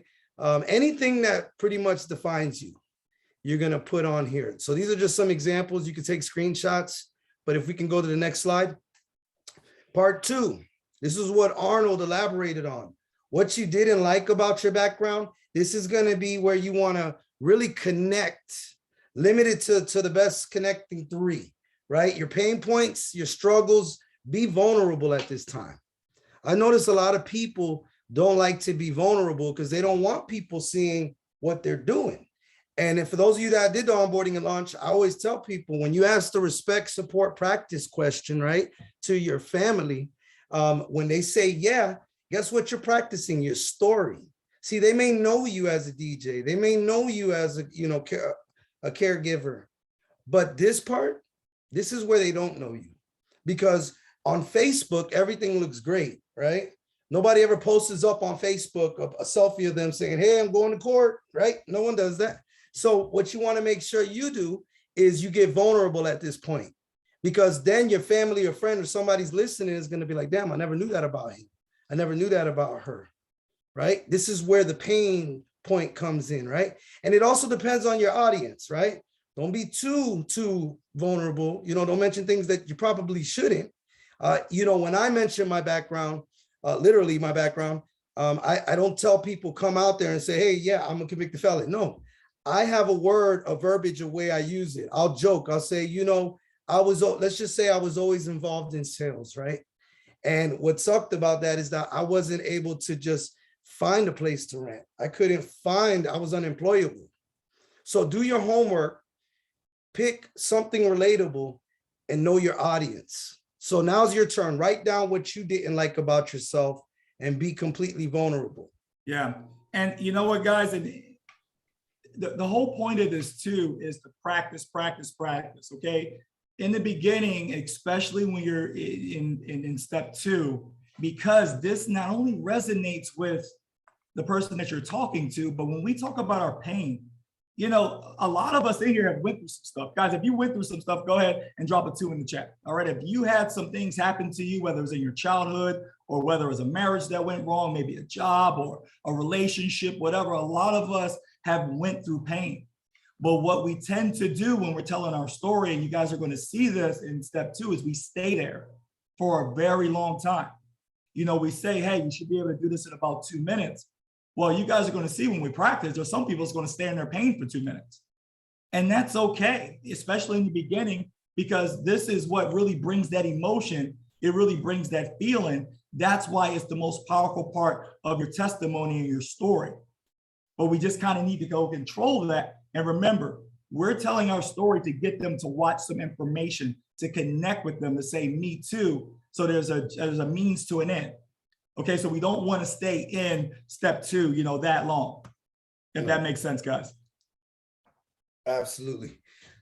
Anything that pretty much defines you, you're going to put on here. So these are just some examples. You can take screenshots, but if we can go to the next slide. Part 2, this is what Arnold elaborated on. What you didn't like about your background, this is going to be where you want to really connect, limited to the best connecting 3, right? Your pain points, your struggles, be vulnerable at this time. I notice a lot of people don't like to be vulnerable because they don't want people seeing what they're doing. And for those of you that did the onboarding and launch, I always tell people, when you ask the respect, support, practice question, right, to your family, when they say, yeah, guess what you're practicing? Your story. See, they may know you as a DJ. They may know you as a, a caregiver. But this part, this is where they don't know you. Because on Facebook, everything looks great, right? Nobody ever posts up on Facebook a selfie of them saying, hey, I'm going to court, right? No one does that. So what you want to make sure you do is you get vulnerable at this point, because then your family or friend or somebody's listening is going to be like, damn, I never knew that about him. I never knew that about her, right? This is where the pain point comes in, right? And it also depends on your audience, right? Don't be too vulnerable. Don't mention things that you probably shouldn't. When I mention my background, literally my background, I don't tell people come out there and say, hey, yeah, I'm a convicted felon. No, I have a verbiage, a way I use it. I'll joke. I'll say, let's just say I was always involved in sales, right? And what sucked about that is that I wasn't able to just find a place to rent. I was unemployable. So do your homework, pick something relatable, and know your audience. So now's your turn. Write down what you didn't like about yourself and be completely vulnerable. Yeah. And you know what, guys? The whole point of this too is to practice, okay? In the beginning, especially when you're in step 2, because this not only resonates with the person that you're talking to, but when we talk about our pain, a lot of us in here have went through some stuff. Guys, if you went through some stuff, go ahead and drop a 2 in the chat. All right. If you had some things happen to you, whether it was in your childhood or whether it was a marriage that went wrong, maybe a job or a relationship, whatever, a lot of us have went through pain. But what we tend to do when we're telling our story, and you guys are going to see this in step 2, is we stay there for a very long time. We say, hey, you should be able to do this in about 2 minutes. Well, you guys are going to see when we practice, there's some people that's going to stay in their pain for 2 minutes. And that's okay, especially in the beginning, because this is what really brings that emotion. It really brings that feeling. That's why it's the most powerful part of your testimony and your story. But we just kind of need to go control that. And remember, we're telling our story to get them to watch some information, to connect with them, to say, me too. So there's a means to an end. Okay, so we don't want to stay in step 2, that long, if that makes sense, guys. Absolutely.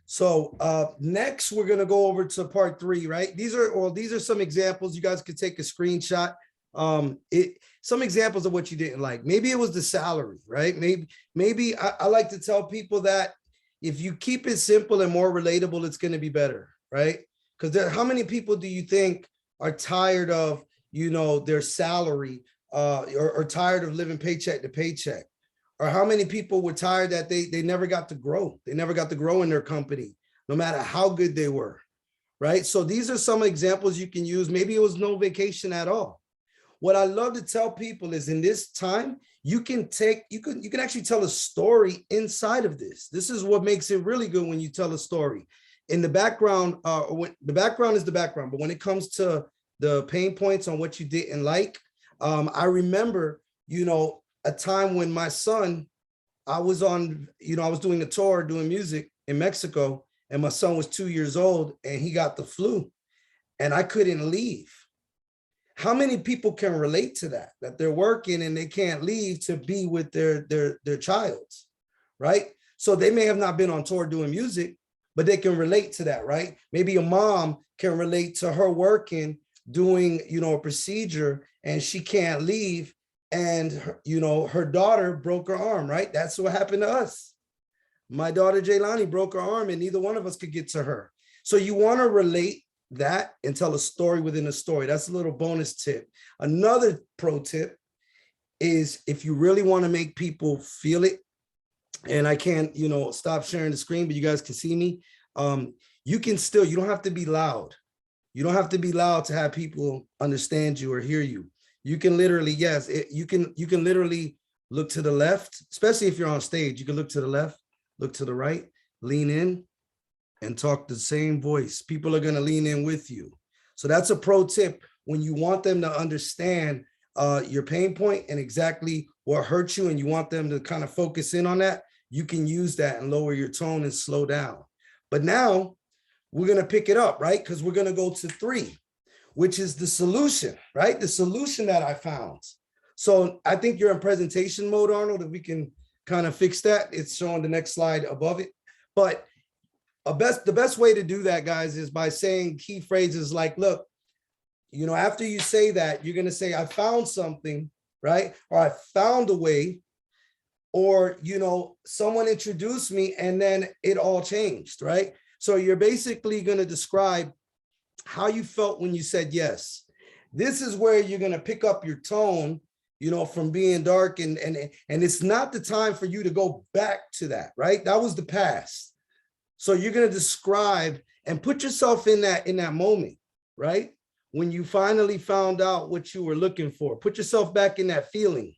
So next, we're going to go over to part 3, right? These are some examples. You guys could take a screenshot. Some examples of what you didn't like. Maybe it was the salary, right? Maybe I like to tell people that if you keep it simple and more relatable, it's going to be better, right? Because how many people do you think are tired of their salary or tired of living paycheck to paycheck? Or how many people were tired that they never got to grow? They never got to grow in their company, no matter how good they were, right? So these are some examples you can use. Maybe it was no vacation at all. What I love to tell people is in this time, you can actually tell a story inside of this. This is what makes it really good when you tell a story. In the background, the background is the background, but when it comes to the pain points on what you didn't like, I remember, a time when my son, I was doing a tour, doing music in Mexico, and my son was 2 years old and he got the flu and I couldn't leave. How many people can relate to that they're working and they can't leave to be with their child, right? So they may have not been on tour doing music, but they can relate to that, right? Maybe a mom can relate to her working, doing, a procedure, and she can't leave, and her daughter broke her arm, right? That's what happened to us. My daughter Jaylani broke her arm and neither one of us could get to her. So you want to relate that and tell a story within a story. That's a little bonus tip. Another pro tip is if you really want to make people feel it, and I can't, stop sharing the screen, but you guys can see me. You don't have to be loud. You don't have to be loud to have people understand you or hear you. You can literally, you can literally look to the left, especially if you're on stage. You can look to the left, look to the right, lean in, and talk the same voice. People are going to lean in with you. So that's a pro tip when you want them to understand your pain point and exactly what hurt you, and you want them to kind of focus in on that. You can use that and lower your tone and slow down. But now we're going to pick it up, right? Because we're going to go to 3, which is the solution, right? The solution that I found. So I think you're in presentation mode, Arnold, if we can kind of fix that. It's showing the next slide above it. But the best way to do that, guys, is by saying key phrases like, look, you know, after you say that, you're going to say, I found something, right? Or I found a way, or, you know, someone introduced me and then it all changed, right? So you're basically going to describe how you felt when you said yes. This is where you're going to pick up your tone, you know, from being dark, and it's not the time for you to go back to that, right? That was the past. So you're going to describe and put yourself in that moment, right? When you finally found out what you were looking for, put yourself back in that feeling.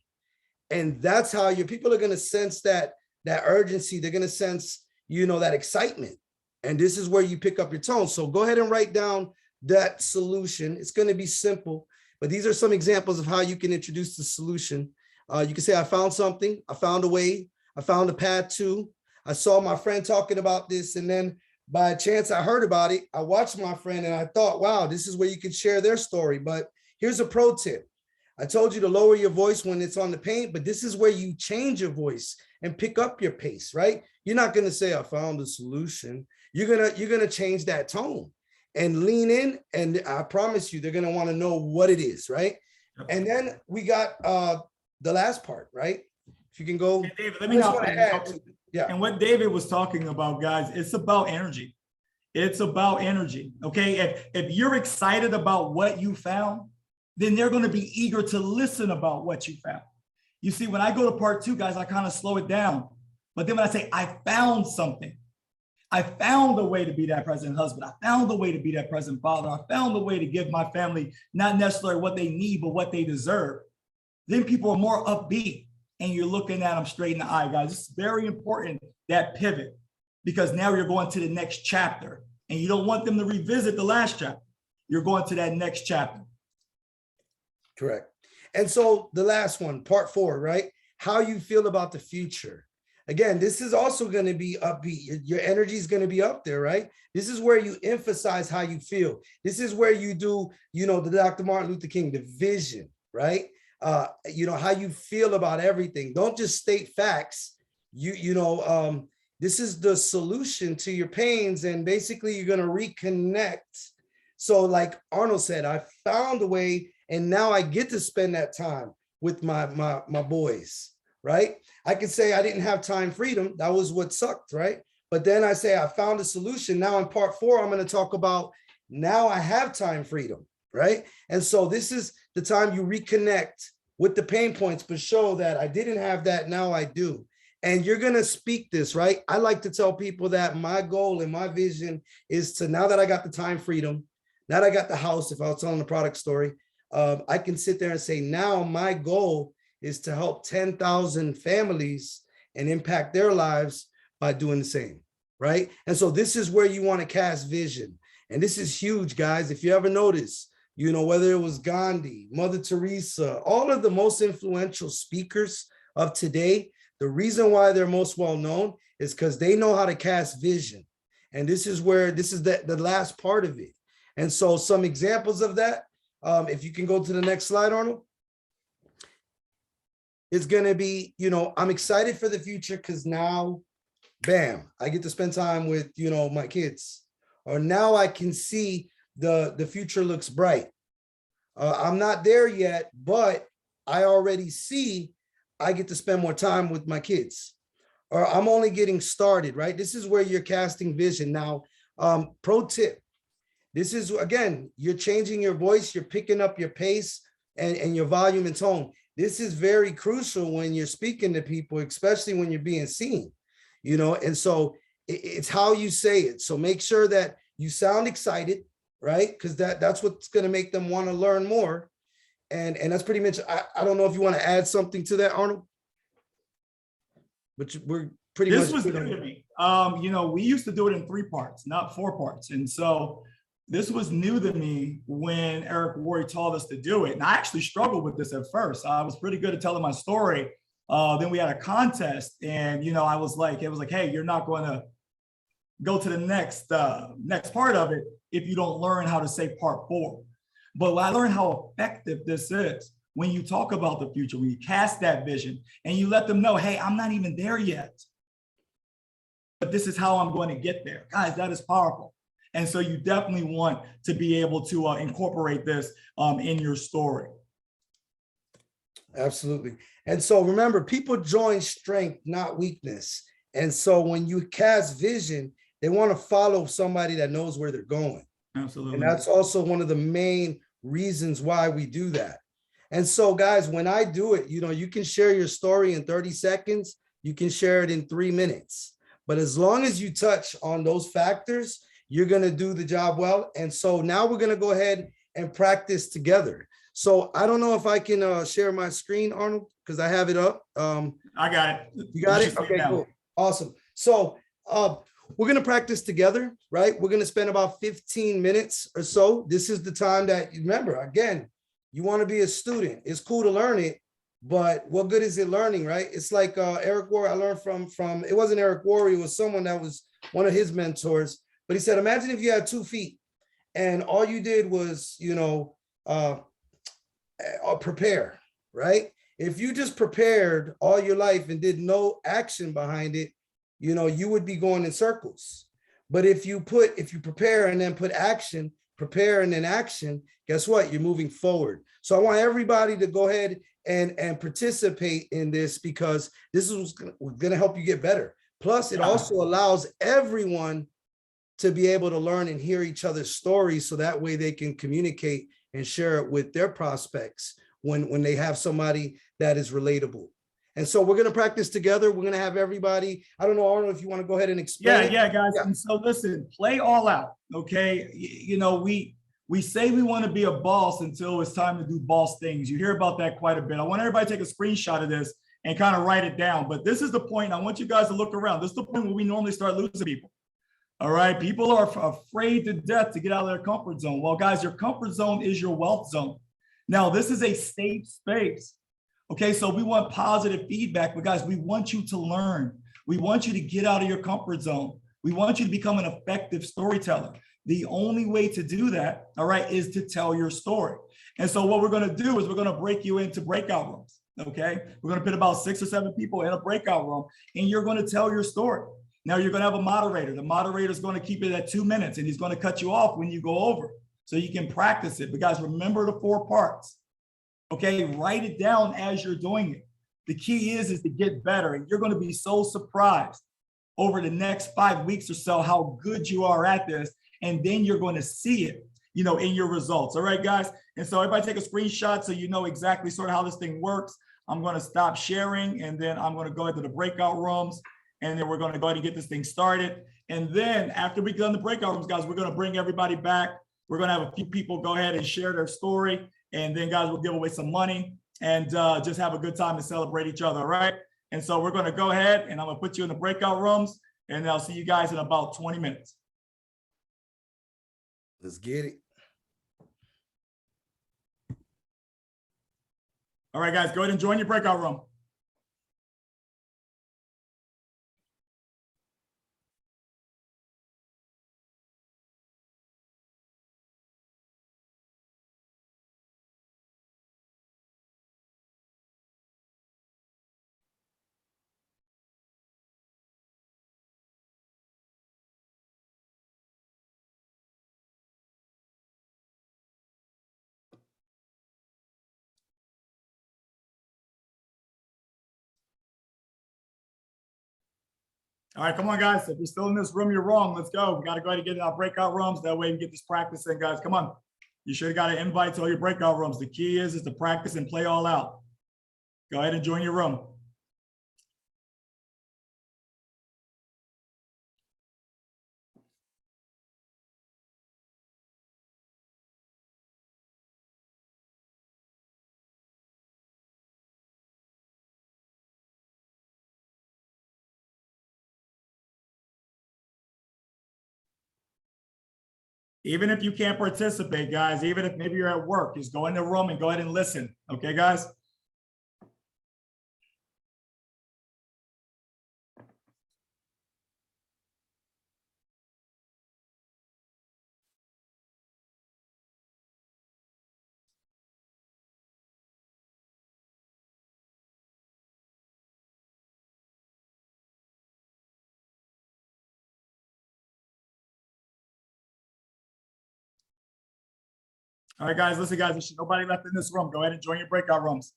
And that's how your people are going to sense that urgency. They're going to sense, you know, that excitement. And this is where you pick up your tone. So go ahead and write down that solution. It's going to be simple, but these are some examples of how you can introduce the solution. You can say, I found something, I found a way, I found a path to, I saw my friend talking about this, and then by chance I heard about it. I watched my friend and I thought, wow, this is where you could share their story. But here's a pro tip. I told you to lower your voice when it's on the paint, but this is where you change your voice and pick up your pace, right? You're not going to say, I found a solution. You're going to change that tone and lean in. And I promise you, they're going to want to know what it is, right? And then we got the last part, right? If you can go. Hey, David, let me add. Yeah. And what David was talking about, guys, it's about energy. It's about energy. Okay. If you're excited about what you found, then they're going to be eager to listen about what you found. You see, when I go to part 2, guys, I kind of slow it down. But then when I say, I found something, I found a way to be that present husband. I found a way to be that present father. I found a way to give my family not necessarily what they need, but what they deserve. Then people are more upbeat and you're looking at them straight in the eye, guys. It's very important, that pivot, because now you're going to the next chapter and you don't want them to revisit the last chapter. You're going to that next chapter. Correct. And so the last one, part 4, right? How you feel about the future. Again, this is also going to be upbeat. Your energy is going to be up there, right? This is where you emphasize how you feel. This is where you do, you know, the Dr. Martin Luther King, the vision, right? You know, how you feel about everything. Don't just state facts. This is the solution to your pains. And basically you're going to reconnect. So like Arnold said, I found a way, and now I get to spend that time with my boys, right? I could say I didn't have time freedom. That was what sucked, right? But then I say I found a solution. Now in part 4, I'm going to talk about now I have time freedom, right? And so this is the time you reconnect with the pain points, but show that I didn't have that, now I do. And you're going to speak this, right? I like to tell people that my goal and my vision is to, now that I got the time freedom, now that I got the house, if I was telling the product story, I can sit there and say, now my goal is to help 10,000 families and impact their lives by doing the same, right? And so this is where you want to cast vision. And this is huge, guys. If you ever notice, you know, whether it was Gandhi, Mother Teresa, all of the most influential speakers of today, the reason why they're most well known is because they know how to cast vision. And this is the last part of it. And so some examples of that, if you can go to the next slide, Arnold. It's going to be, you know, I'm excited for the future because now, bam, I get to spend time with, you know, my kids. Or now I can see the future looks bright. I'm not there yet, but I already see I get to spend more time with my kids. Or I'm only getting started, right? This is where you're casting vision. Now, pro tip. This is, again, you're changing your voice, you're picking up your pace and your volume and tone. This is very crucial when you're speaking to people, especially when you're being seen, you know, and so it's how you say it. So make sure that you sound excited, right? Because that's what's going to make them want to learn more. And that's pretty much, I don't know if you want to add something to that, Arnold, but we're pretty much. This was new to me. You know, we used to do it in 3 parts, not 4 parts. And so this was new to me when Eric Worre taught us to do it. And I actually struggled with this at first. I was pretty good at telling my story. Then we had a contest and, you know, it was like, hey, you're not going to go to the next part of it if you don't learn how to say part 4. But I learned how effective this is when you talk about the future, when you cast that vision and you let them know, hey, I'm not even there yet, but this is how I'm going to get there. Guys, that is powerful. And so you definitely want to be able to incorporate this in your story. Absolutely. And so remember, people join strength, not weakness. And so when you cast vision, they want to follow somebody that knows where they're going. Absolutely. And that's also one of the main reasons why we do that. And so, guys, when I do it, you can share your story in 30 seconds. You can share it in 3 minutes. But as long as you touch on those factors, you're going to do the job well. And so now we're going to go ahead and practice together. So I don't know if I can share my screen, Arnold, because I have it up. I got it. You got it? Okay, cool. Awesome. So we're going to practice together, right? We're going to spend about 15 minutes or so. This is the time that, remember, again, you want to be a student. It's cool to learn it, but what good is it learning, right? It's like Eric Worre, I learned from, it wasn't Eric Worre, it was someone that was one of his mentors. But he said, imagine if you had 2 feet and all you did was, prepare, right? If you just prepared all your life and did no action behind it, you would be going in circles. But if you prepare and then put action, prepare and then action, guess what? You're moving forward. So I want everybody to go ahead and participate in this, because this is going to help you get better. Plus, it also allows everyone to be able to learn and hear each other's stories, so that way they can communicate and share it with their prospects when they have somebody that is relatable. And so we're going to practice together. We're going to have everybody. I don't know, Arnold, if you want to go ahead and explain. Yeah, guys. Yeah. And so listen, play all out. Okay. We say we want to be a boss until it's time to do boss things. You hear about that quite a bit. I want everybody to take a screenshot of this and kind of write it down. But this is the point. I want you guys to look around. This is the point where we normally start losing people. All right. People are afraid to death to get out of their comfort zone. Well, guys, your comfort zone is your wealth zone. Now, this is a safe space. Okay. So we want positive feedback, but guys, we want you to learn. We want you to get out of your comfort zone. We want you to become an effective storyteller. The only way to do that, all right, is to tell your story. And so what we're going to do is we're going to break you into breakout rooms. Okay. We're going to put about 6 or 7 people in a breakout room, and you're going to tell your story. Now you're going to have a moderator. The moderator is going to keep it at 2 minutes, and he's going to cut you off when you go over so you can practice it. But guys, remember the 4 parts. Okay. Write it down as you're doing it. The key is to get better, and you're going to be so surprised over the next 5 weeks or so how good you are at this. And then you're going to see it, in your results. All right, guys. And so everybody take a screenshot so you know exactly sort of how this thing works. I'm going to stop sharing, and then I'm going to go into the breakout rooms, and then we're going to go ahead and get this thing started. And then after we done the breakout rooms, guys, we're going to bring everybody back. We're going to have a few people go ahead and share their story. And then, guys, we'll give away some money and just have a good time and celebrate each other. All right. And so we're going to go ahead, and I'm going to put you in the breakout rooms, and I'll see you guys in about 20 minutes. Let's get it. All right, guys, go ahead and join your breakout room. All right, come on, guys. If you're still in this room, you're wrong. Let's go. We got to go ahead and get in our breakout rooms. That way we can get this practice in, guys. Come on. You should have got an invite to all your breakout rooms. The key is to practice and play all out. Go ahead and join your room. Even if you can't participate, guys, even if maybe you're at work, just go in the room and go ahead and listen. Okay, guys? All right, guys, listen, guys, there's nobody left in this room. Go ahead and join your breakout rooms.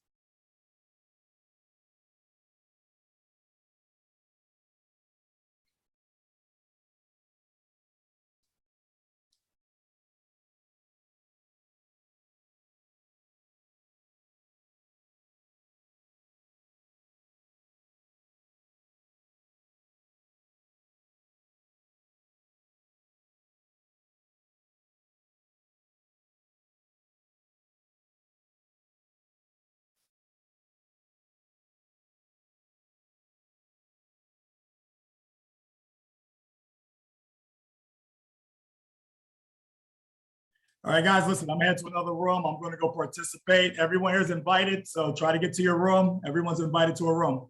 All right, guys, listen, I'm heading to another room. I'm going to go participate. Everyone here is invited, so try to get to your room. Everyone's invited to a room.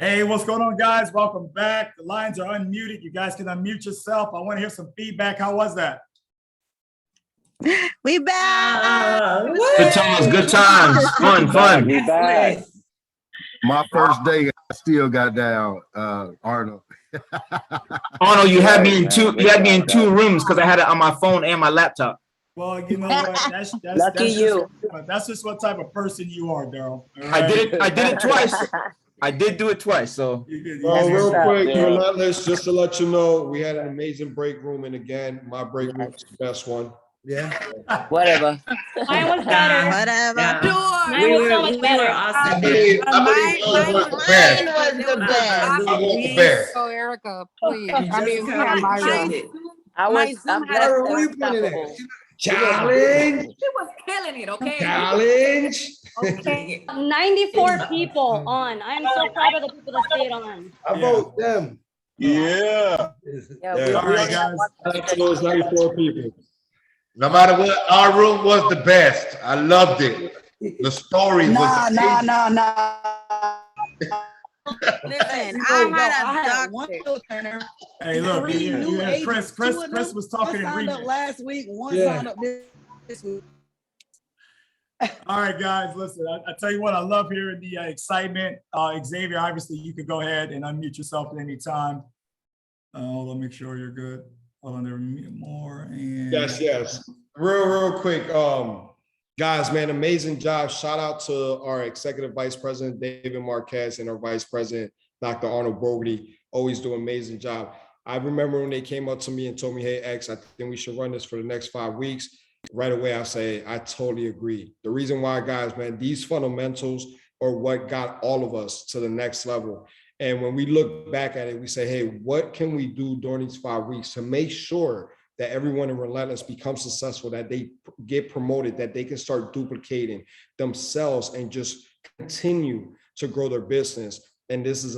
Hey, what's going on, guys? Welcome back. The lines are unmuted. You guys can unmute yourself. I want to hear some feedback. How was that? We back. Good times, good times. Fun. We back. My first day, I still got down, Arnold. Arnold, you had me in two. You had me in two rooms because I had it on my phone and my laptop. Well, you know what? That's just what type of person you are, Daryl. I did it twice. I did do it twice. So Real quick, Relentless, just to let you know, we had an amazing break room, and again, my break room was the best one. Yeah. Whatever. Mine was better. Whatever. Mine was so much better. I believe mine was the best. Mine was the best. I want the best. So Erica, please. I mean, we have my room. I'm blessed. Who are you pointing at? Challenge. She was killing it, okay? Challenge. Okay. 94 people on. I'm so proud of the people that stayed on. I vote them. Yeah, All right, guys. Those 94 people. No matter what, our room was the best. I loved it. The story was Listen, I had one turner. Hey, look, new Chris was talking in signed up remix. last week. One Yeah. signed up this week. All right, guys, listen, I tell you what, I love hearing the excitement. Xavier, obviously, you could go ahead and unmute yourself at any time. Hold on, make sure you're good. Hold on, there more. And Yes. Real quick, guys, man, amazing job. Shout out to our Executive Vice President, David Marquez, and our Vice President, Dr. Arnold Bogerty. Always do an amazing job. I remember when they came up to me and told me, hey, X, I think we should run this for the next 5 weeks. Right away, I say, I totally agree. The reason why, guys, man, these fundamentals are what got all of us to the next level. And when we look back at it, we say, hey, what can we do during these 5 weeks to make sure that everyone in Relentless becomes successful, that they get promoted, that they can start duplicating themselves and just continue to grow their business. And this is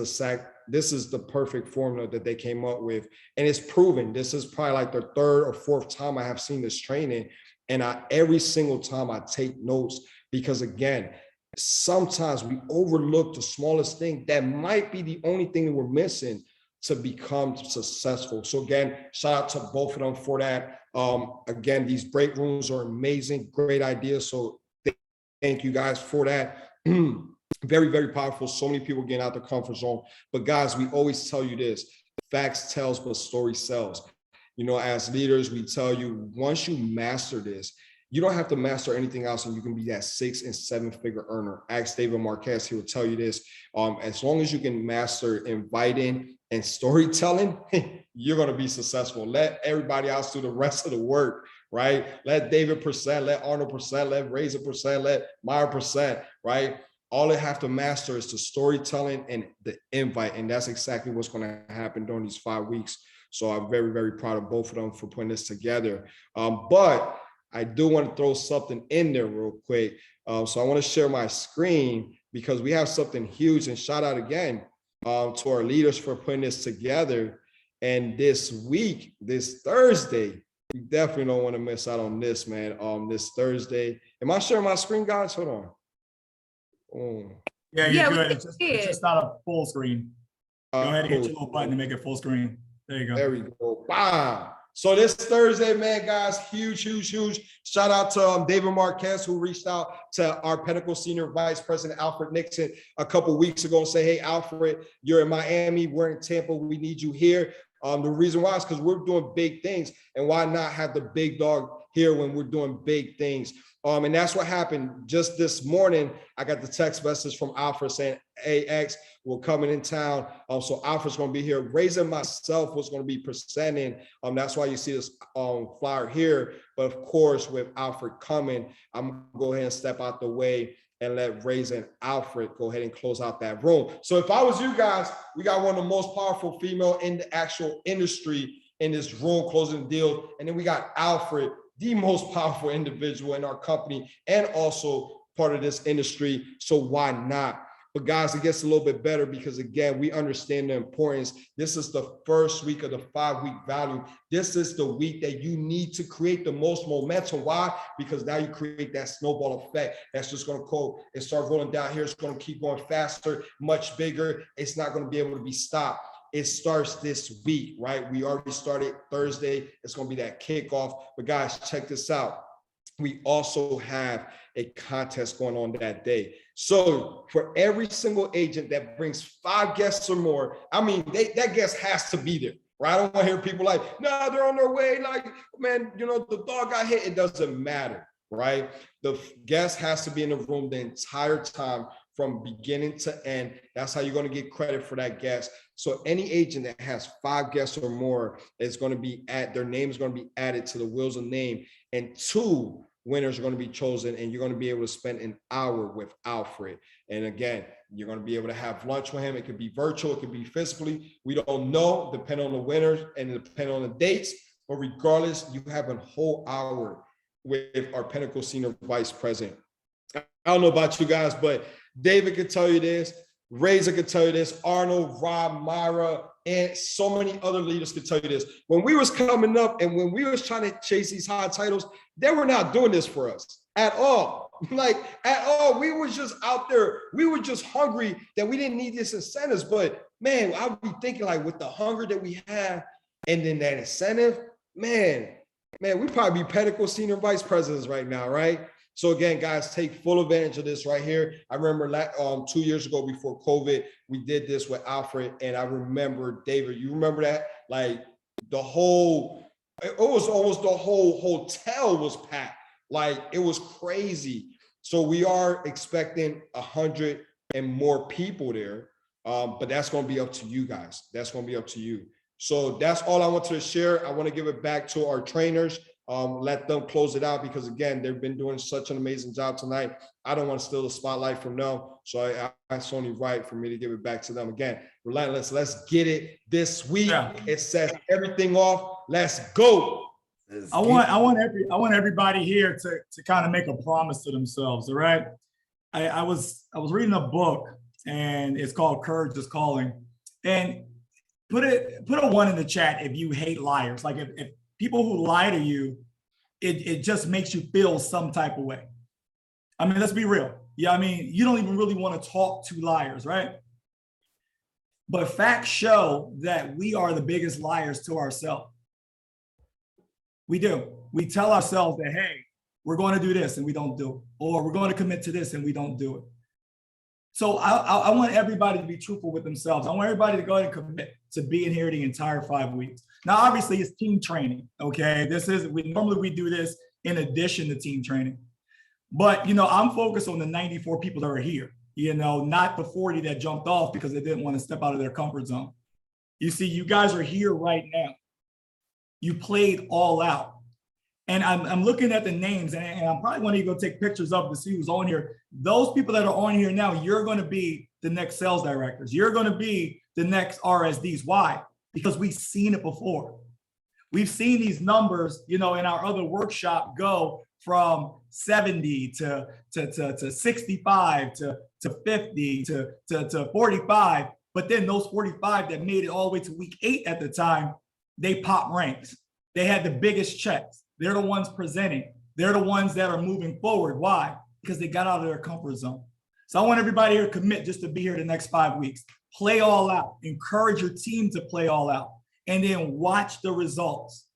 the perfect formula that they came up with. And it's proven. This is probably like the third or fourth time I have seen this training. And every single time I take notes, because again, sometimes we overlook the smallest thing that might be the only thing that we're missing to become successful. So again, shout out to both of them for that. Again, these break rooms are amazing, great ideas. So thank you guys for that. Very, very powerful. So many people getting out their comfort zone. But guys, we always tell you this: facts tells, but story sells. You know, as leaders, we tell you, once you master this, you don't have to master anything else, and you can be that 6- and 7-figure earner. Ask David Marquez, he will tell you this. As long as you can master inviting and storytelling, you're going to be successful. Let everybody else do the rest of the work, right? Let David present, let Arnold present, let Razor present, let Meyer present, right? All they have to master is the storytelling and the invite. And that's exactly what's going to happen during these 5 weeks. So I'm very, very proud of both of them for putting this together. But I do want to throw something in there real quick. So I want to share my screen because we have something huge, and shout out again to our leaders for putting this together. And this week, this Thursday, you definitely don't want to miss out on this, man. This Thursday. Am I sharing my screen, guys? Hold on. Oh. Yeah, you're good. It's it's just not a full screen. Go ahead and hit Cool. your little button to make it full screen. There you go. There we go. Wow. So this Thursday, man, guys, huge. Shout out to David Marquez, who reached out to our Pinnacle Senior Vice President, Alfred Nixon, a couple weeks ago and say, hey, Alfred, you're in Miami, we're in Tampa, we need you here. The reason why is because we're doing big things, and why not have the big dog here when we're doing big things? And that's what happened. Just this morning, I got the text message from Alfred saying, hey, X, we're coming in town. So Alfred's going to be here. Razor myself was going to be presenting. That's why you see this flyer here. But of course, with Alfred coming, I'm going to go ahead and step out the way and let Razor and Alfred go ahead and close out that room. So if I was you guys, we got one of the most powerful female in the actual industry in this room closing the deal. And then we got Alfred, the most powerful individual in our company and also part of this industry. So why not? But guys, it gets a little bit better because again, we understand the importance. This is the first week of the 5-week value. This is the week that you need to create the most momentum. Why? Because now you create that snowball effect. That's just going to go and start rolling down here. It's going to keep going faster, much bigger. It's not going to be able to be stopped. It starts this week, right? We already started Thursday. It's going to be that kickoff. But guys, check this out. We also have a contest going on that day. So for every single agent that brings 5 guests or more, I mean, that guest has to be there, right? I don't want to hear people like, no, they're on their way. Like, man, you know, the dog got hit. It doesn't matter, right? The guest has to be in the room the entire time from beginning to end. That's how you're going to get credit for that guest. So any agent that has 5 guests or more is going to be their name is going to be added to the Wheels of Name, and 2 winners are going to be chosen, and you're going to be able to spend an hour with Alfred. And again, you're going to be able to have lunch with him. It could be virtual, it could be physically. We don't know, depending on the winners and depending on the dates. But regardless, you have a whole hour with our Pinnacle Senior Vice President. I don't know about you guys, but David could tell you this, Razor could tell you this, Arnold, Rob, Myra, and so many other leaders could tell you this. When we was coming up and when we was trying to chase these high titles, they were not doing this for us at all. Like at all. We were just out there. We were just hungry that we didn't need these incentives. But man, I would be thinking like with the hunger that we have and then that incentive, man, we probably be Pinnacle Senior Vice Presidents right now, right? So again, guys, take full advantage of this right here. I remember 2 years ago before COVID, we did this with Alfred, and I remember, David, you remember that? Like it was almost the whole hotel was packed. Like it was crazy. So we are expecting 100 and more people there, but that's going to be up to you guys. That's going to be up to you. So that's all I wanted to share. I want to give it back to our trainers. Let them close it out because again, they've been doing such an amazing job tonight. I don't want to steal the spotlight from them. So it's only right for me to give it back to them. Again, Relentless, let's get it this week. Yeah. It sets everything off. Let's go. I want everybody here to kind of make a promise to themselves. All right. I was reading a book and it's called Courage is Calling. And put a 1 in the chat if you hate liars. Like if people who lie to you, it just makes you feel some type of way. I mean, let's be real. Yeah, I mean, you don't even really want to talk to liars, right? But facts show that we are the biggest liars to ourselves. We do. We tell ourselves that, hey, we're going to do this and we don't do it. Or we're going to commit to this and we don't do it. So I want everybody to be truthful with themselves. I want everybody to go ahead and commit to being here the entire 5 weeks. Now, obviously, it's team training, okay? Normally we do this in addition to team training. But, you know, I'm focused on the 94 people that are here, you know, not the 40 that jumped off because they didn't want to step out of their comfort zone. You see, you guys are here right now. You played all out. And I'm looking at the names, and I'm probably going to go take pictures of to see who's on here. Those people that are on here now, you're going to be the next sales directors. You're going to be the next RSDs. Why? Because we've seen it before. We've seen these numbers, you know, in our other workshop go from 70 to 65 to 50 to 45. But then those 45 that made it all the way to week 8 at the time, they pop ranks. They had the biggest checks. They're the ones presenting. They're the ones that are moving forward. Why? Because they got out of their comfort zone. So I want everybody here to commit just to be here the next 5 weeks. Play all out. Encourage your team to play all out. And then watch the results.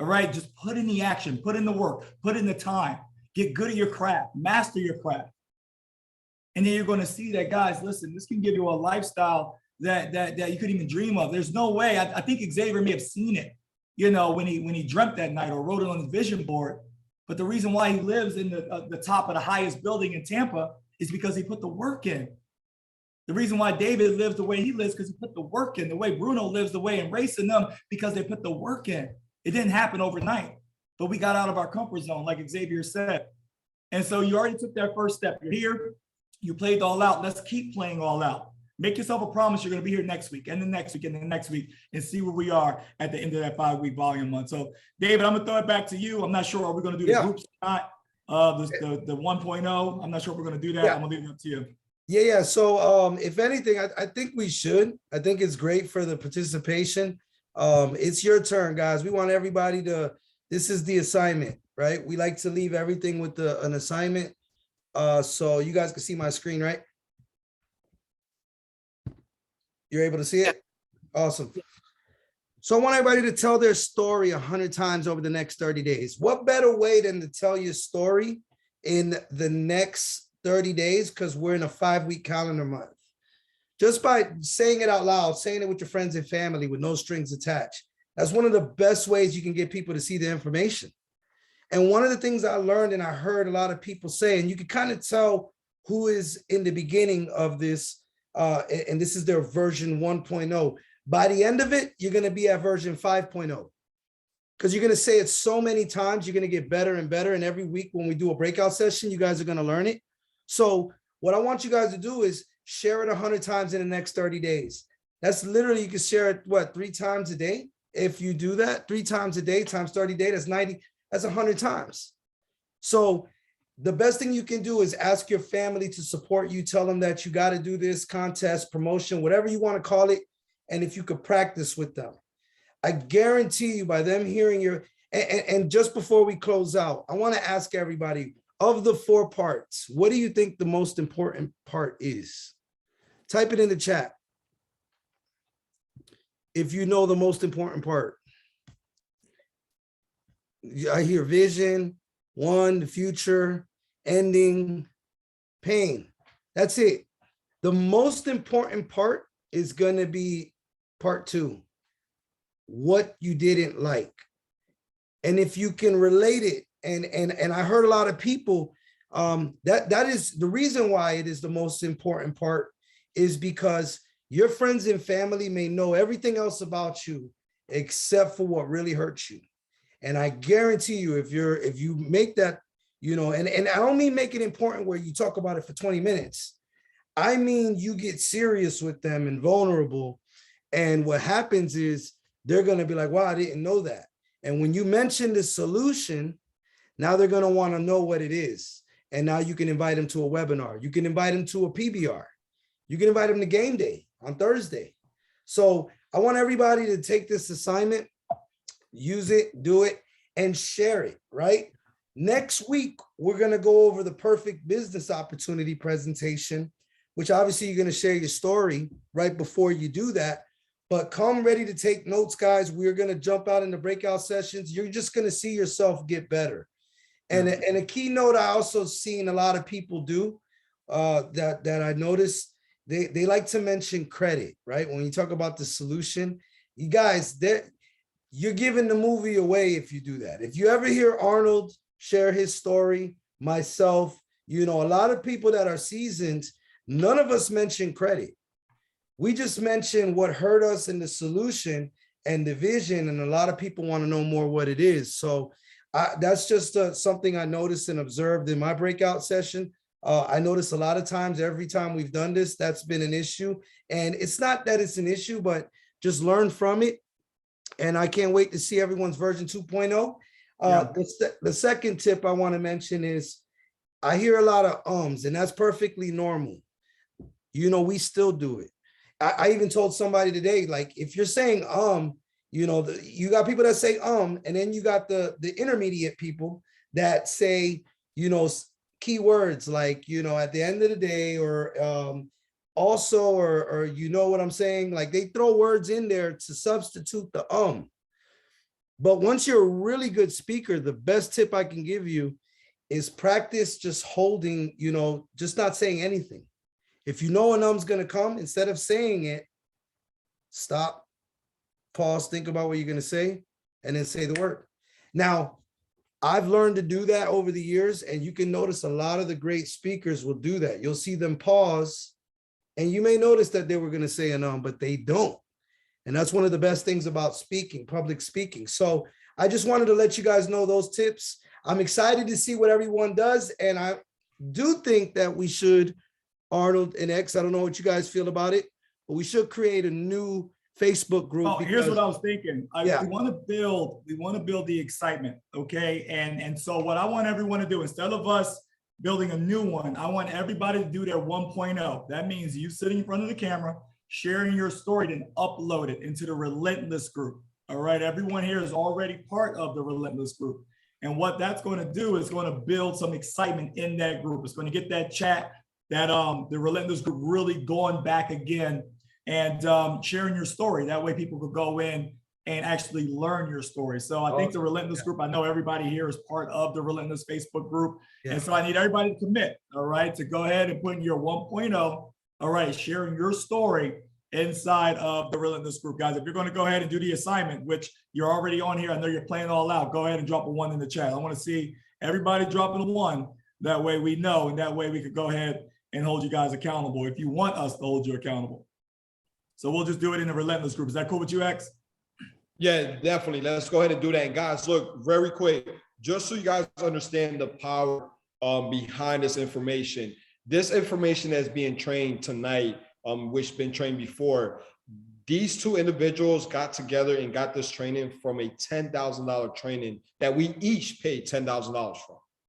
All right? Just put in the action. Put in the work. Put in the time. Get good at your craft. Master your craft. And then you're going to see that, guys, listen, this can give you a lifestyle that you couldn't even dream of. There's no way. I think Xavier may have seen it, you know, when he dreamt that night or wrote it on his vision board. But the reason why he lives in the top of the highest building in Tampa is because he put the work in. The reason why David lives the way he lives because he put the work in. The way Bruno lives the way and racing them because they put the work in. It didn't happen overnight, but we got out of our comfort zone, like Xavier said. And so you already took that first step. You're here. You played all out. Let's keep playing all out. Make yourself a promise you're going to be here next week and the next week and the next week and see where we are at the end of that 5-week volume month. So, David, I'm going to throw it back to you. I'm not sure. Are we going to do the groups or not? The 1.0. I'm not sure if we're going to do that. I'm going to leave it up to you. Yeah. So if anything, I think we should. I think it's great for the participation. It's your turn, guys. We want everybody to, this is the assignment, right? We like to leave everything with an assignment. So you guys can see my screen, right? You're able to see it? Awesome. So I want everybody to tell their story 100 times over the next 30 days. What better way than to tell your story in the next 30 days? Because we're in a 5-week calendar month. Just by saying it out loud, saying it with your friends and family with no strings attached. That's one of the best ways you can get people to see the information. And one of the things I learned and I heard a lot of people say, and you can kind of tell who is in the beginning of this, and this is their version 1.0. By the end of it, you're going to be at version 5.0 because you're going to say it so many times. You're going to get better and better. And every week when we do a breakout session, you guys are going to learn it. So what I want you guys to do is share it 100 times in the next 30 days. That's literally, you can share it, what, 3 times a day? If you do that 3 times a day times 30 days, that's 90, that's 100 times. So the best thing you can do is ask your family to support you. Tell them that you got to do this contest, promotion, whatever you want to call it. And if you could practice with them, I guarantee you by them hearing your, and just before we close out, I want to ask everybody, of the 4 parts, what do you think the most important part is? Type it in the chat. If you know the most important part. I hear vision, 1, the future, ending, pain. That's it. The most important part is going to be part 2, what you didn't like. And if you can relate it, and I heard a lot of people, that is the reason why it is the most important part, is because your friends and family may know everything else about you except for what really hurts you. And I guarantee you, if you make that, you know, and I don't mean make it important where you talk about it for 20 minutes. I mean, you get serious with them and vulnerable. And what happens is they're going to be like, wow, I didn't know that. And when you mention the solution, now they're going to want to know what it is. And now you can invite them to a webinar. You can invite them to a PBR. You can invite them to game day on Thursday. So I want everybody to take this assignment, use it, do it, and share it, right? Next week, we're going to go over the perfect business opportunity presentation, which obviously you're going to share your story right before you do that. But come ready to take notes, guys. We're going to jump out into breakout sessions. You're just going to see yourself get better. And a keynote I also seen a lot of people do that I noticed, they like to mention credit, right? When you talk about the solution, you guys, you're giving the movie away if you do that. If you ever hear Arnold share his story, myself, you know, a lot of people that are seasoned, none of us mention credit. We just mention what hurt us in the solution and the vision, and a lot of people want to know more what it is. So that's just something I noticed and observed in my breakout session. I noticed a lot of times, every time we've done this, that's been an issue. And it's not that it's an issue, but just learn from it. And I can't wait to see everyone's version 2.0. The second tip I want to mention is I hear a lot of ums, and that's perfectly normal. You know, we still do it. I even told somebody today, like, if you're saying you know, you got people that say and then you got the intermediate people that say, you know, keywords like, you know, at the end of the day, or also, or you know what I'm saying? Like, they throw words in there to substitute the But once you're a really good speaker, the best tip I can give you is practice just holding, you know, just not saying anything. If you know an going to come, instead of saying it, stop, pause, think about what you're going to say, and then say the word. Now, I've learned to do that over the years, and you can notice a lot of the great speakers will do that. You'll see them pause, and you may notice that they were going to say an but they don't. And that's one of the best things about speaking, public speaking. So I just wanted to let you guys know those tips. I'm excited to see what everyone does. And I do think that we should, Arnold and X, I don't know what you guys feel about it, but we should create a new Facebook group. Oh, here's what I was thinking. We want to build the excitement. Okay. And so what I want everyone to do, instead of us building a new one. I want everybody to do their 1.0. That means you sitting in front of the camera, sharing your story, then upload it into the Relentless group. All right, everyone here is already part of the Relentless group. And what that's going to do is going to build some excitement in that group. It's going to get that chat, that the Relentless group really going back again and sharing your story. That way people could go in and actually learn your story. So I think the Relentless group, I know everybody here is part of the Relentless Facebook group. And so I need everybody to commit, all right, to go ahead and put in your 1.0, all right, sharing your story inside of the Relentless group. Guys, if you're going to go ahead and do the assignment, which you're already on here, I know you're playing all out, go ahead and drop a 1 in the chat. I want to see everybody dropping a 1. That way we know, and that way we could go ahead and hold you guys accountable if you want us to hold you accountable. So we'll just do it in the Relentless group. Is that cool with you, X? Yeah, definitely. Let's go ahead and do that. And guys, look, very quick, just so you guys understand the power behind this information. This information that's being trained tonight, which been trained before, these two individuals got together and got this training from a $10,000 training that we each paid $10,000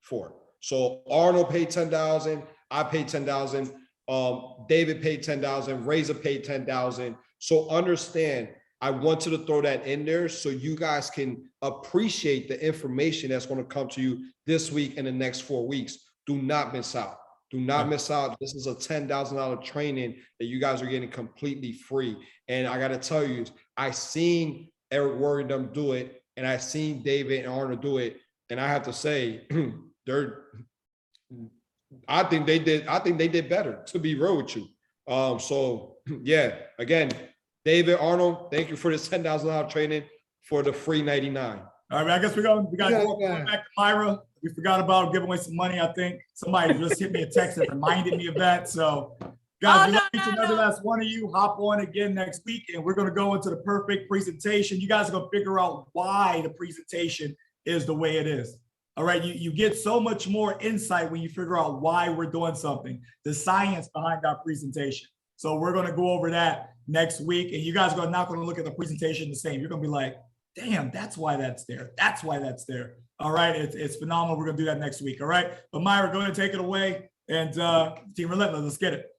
for. So Arnold paid $10,000, I paid $10,000, David paid $10,000, Razor paid $10,000. So understand, I wanted to throw that in there so you guys can appreciate the information that's going to come to you this week and the next 4 weeks. Do not miss out. Do not miss out. This is a $10,000 training that you guys are getting completely free. And I got to tell you, I seen Eric Warren and them do it, and I seen David and Arnold do it. And I have to say, I think they did better, to be real with you. So yeah, again, David, Arnold, thank you for this $10,000 training for the free 99. All right, I guess we got to go back to Myra. We forgot about giving away some money. I think somebody just hit me a text that reminded me of that. So guys, we love each and every last one of you. Hop on again next week, and we're going to go into the perfect presentation. You guys are going to figure out why the presentation is the way it is. All right, you get so much more insight when you figure out why we're doing something, the science behind our presentation. So we're going to go over that next week, and you guys are not going to look at the presentation the same. You're going to be like, damn, that's why that's there. That's why that's there. All right, it's phenomenal. We're going to do that next week. All right, but Myra, go ahead and take it away. And Team Relentless, let's get it.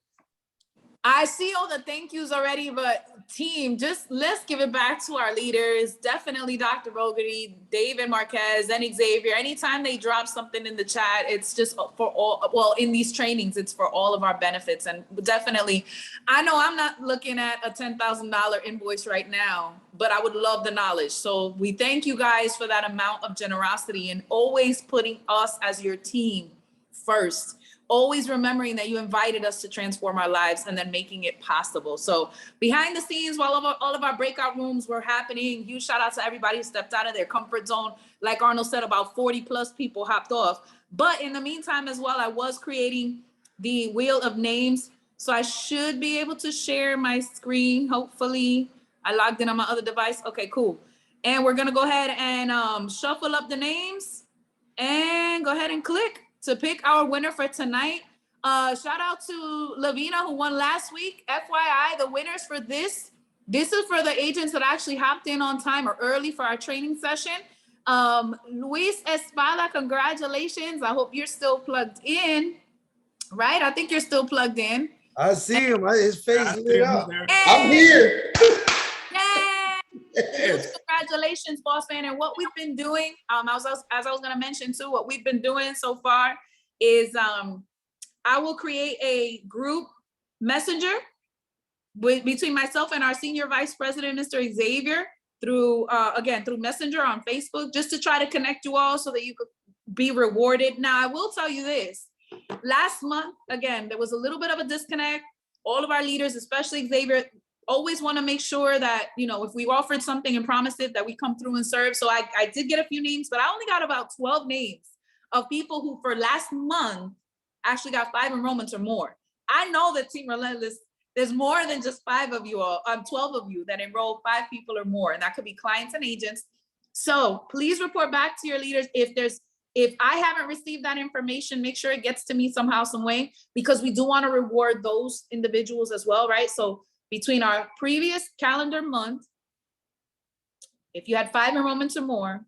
I see all the thank yous already, but team, just let's give it back to our leaders. Definitely Dr. Bogerty, David Marquez, and Xavier. Anytime they drop something in the chat, it's just for all, well, in these trainings, it's for all of our benefits. And definitely, I know I'm not looking at a $10,000 invoice right now, but I would love the knowledge. So we thank you guys for that amount of generosity and always putting us as your team first. Always remembering that you invited us to transform our lives and then making it possible. So behind the scenes, while all of our breakout rooms were happening, huge shout out to everybody who stepped out of their comfort zone. Like Arnold said, about 40 plus people hopped off. But in the meantime as well, I was creating the wheel of names. So I should be able to share my screen. Hopefully I logged in on my other device. Okay, cool. And we're gonna go ahead and shuffle up the names and go ahead and click to pick our winner for tonight. Shout out to Lavina who won last week. FYI, the winners for this is for the agents that actually hopped in on time or early for our training session. Luis Espada, congratulations. I hope you're still plugged in, right? I think you're still plugged in. I see him, his face lit up. I'm here. Congratulations, boss man. And what we've been doing, as I was going to mention too, what we've been doing so far is I will create a group messenger between myself and our senior vice president, Mr. Xavier, through Messenger on Facebook, just to try to connect you all so that you could be rewarded. Now, I will tell you this. Last month, again, there was a little bit of a disconnect. All of our leaders, especially Xavier, always want to make sure that, you know, if we offered something and promised it, that we come through and serve. So I did get a few names, but I only got about 12 names of people who for last month actually got 5 enrollments or more. I know that Team Relentless, there's more than just 5 of you all, 12 of you that enrolled 5 people or more, and that could be clients and agents. So please report back to your leaders. If I haven't received that information, make sure it gets to me somehow, some way, because we do want to reward those individuals as well, right? So between our previous calendar month, if you had 5 enrollments or more,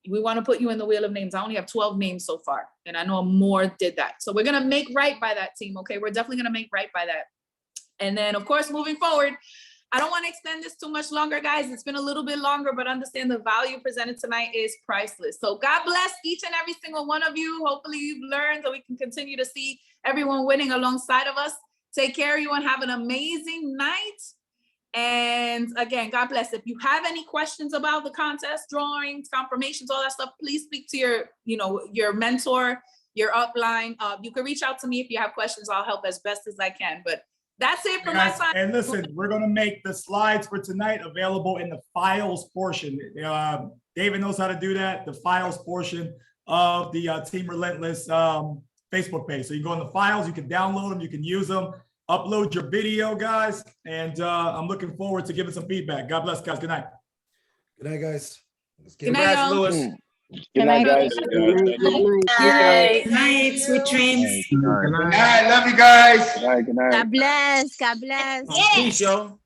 we want to put you in the wheel of names. I only have 12 names so far, and I know more did that. So we're going to make right by that, team, okay? We're definitely going to make right by that. And then, of course, moving forward, I don't want to extend this too much longer, guys. It's been a little bit longer, but understand the value presented tonight is priceless. So God bless each and every single one of you. Hopefully you've learned that we can continue to see everyone winning alongside of us. Take care of you and have an amazing night. And again, God bless. If you have any questions about the contest, drawings, confirmations, all that stuff, please speak to your mentor, your upline. You can reach out to me if you have questions. I'll help as best as I can. But that's it from my side. And listen, we're going to make the slides for tonight available in the files portion. David knows how to do that, the files portion of the Team Relentless Facebook page. So you go in the files, you can download them, you can use them. Upload your video, guys, and I'm looking forward to giving some feedback. God bless, guys. Good night. Good night, guys. Good night, y'all. Louis. Good night, guys. Good night. Sweet dreams. Good night. Love you guys. Good night. God bless. God bless. Peace, yo.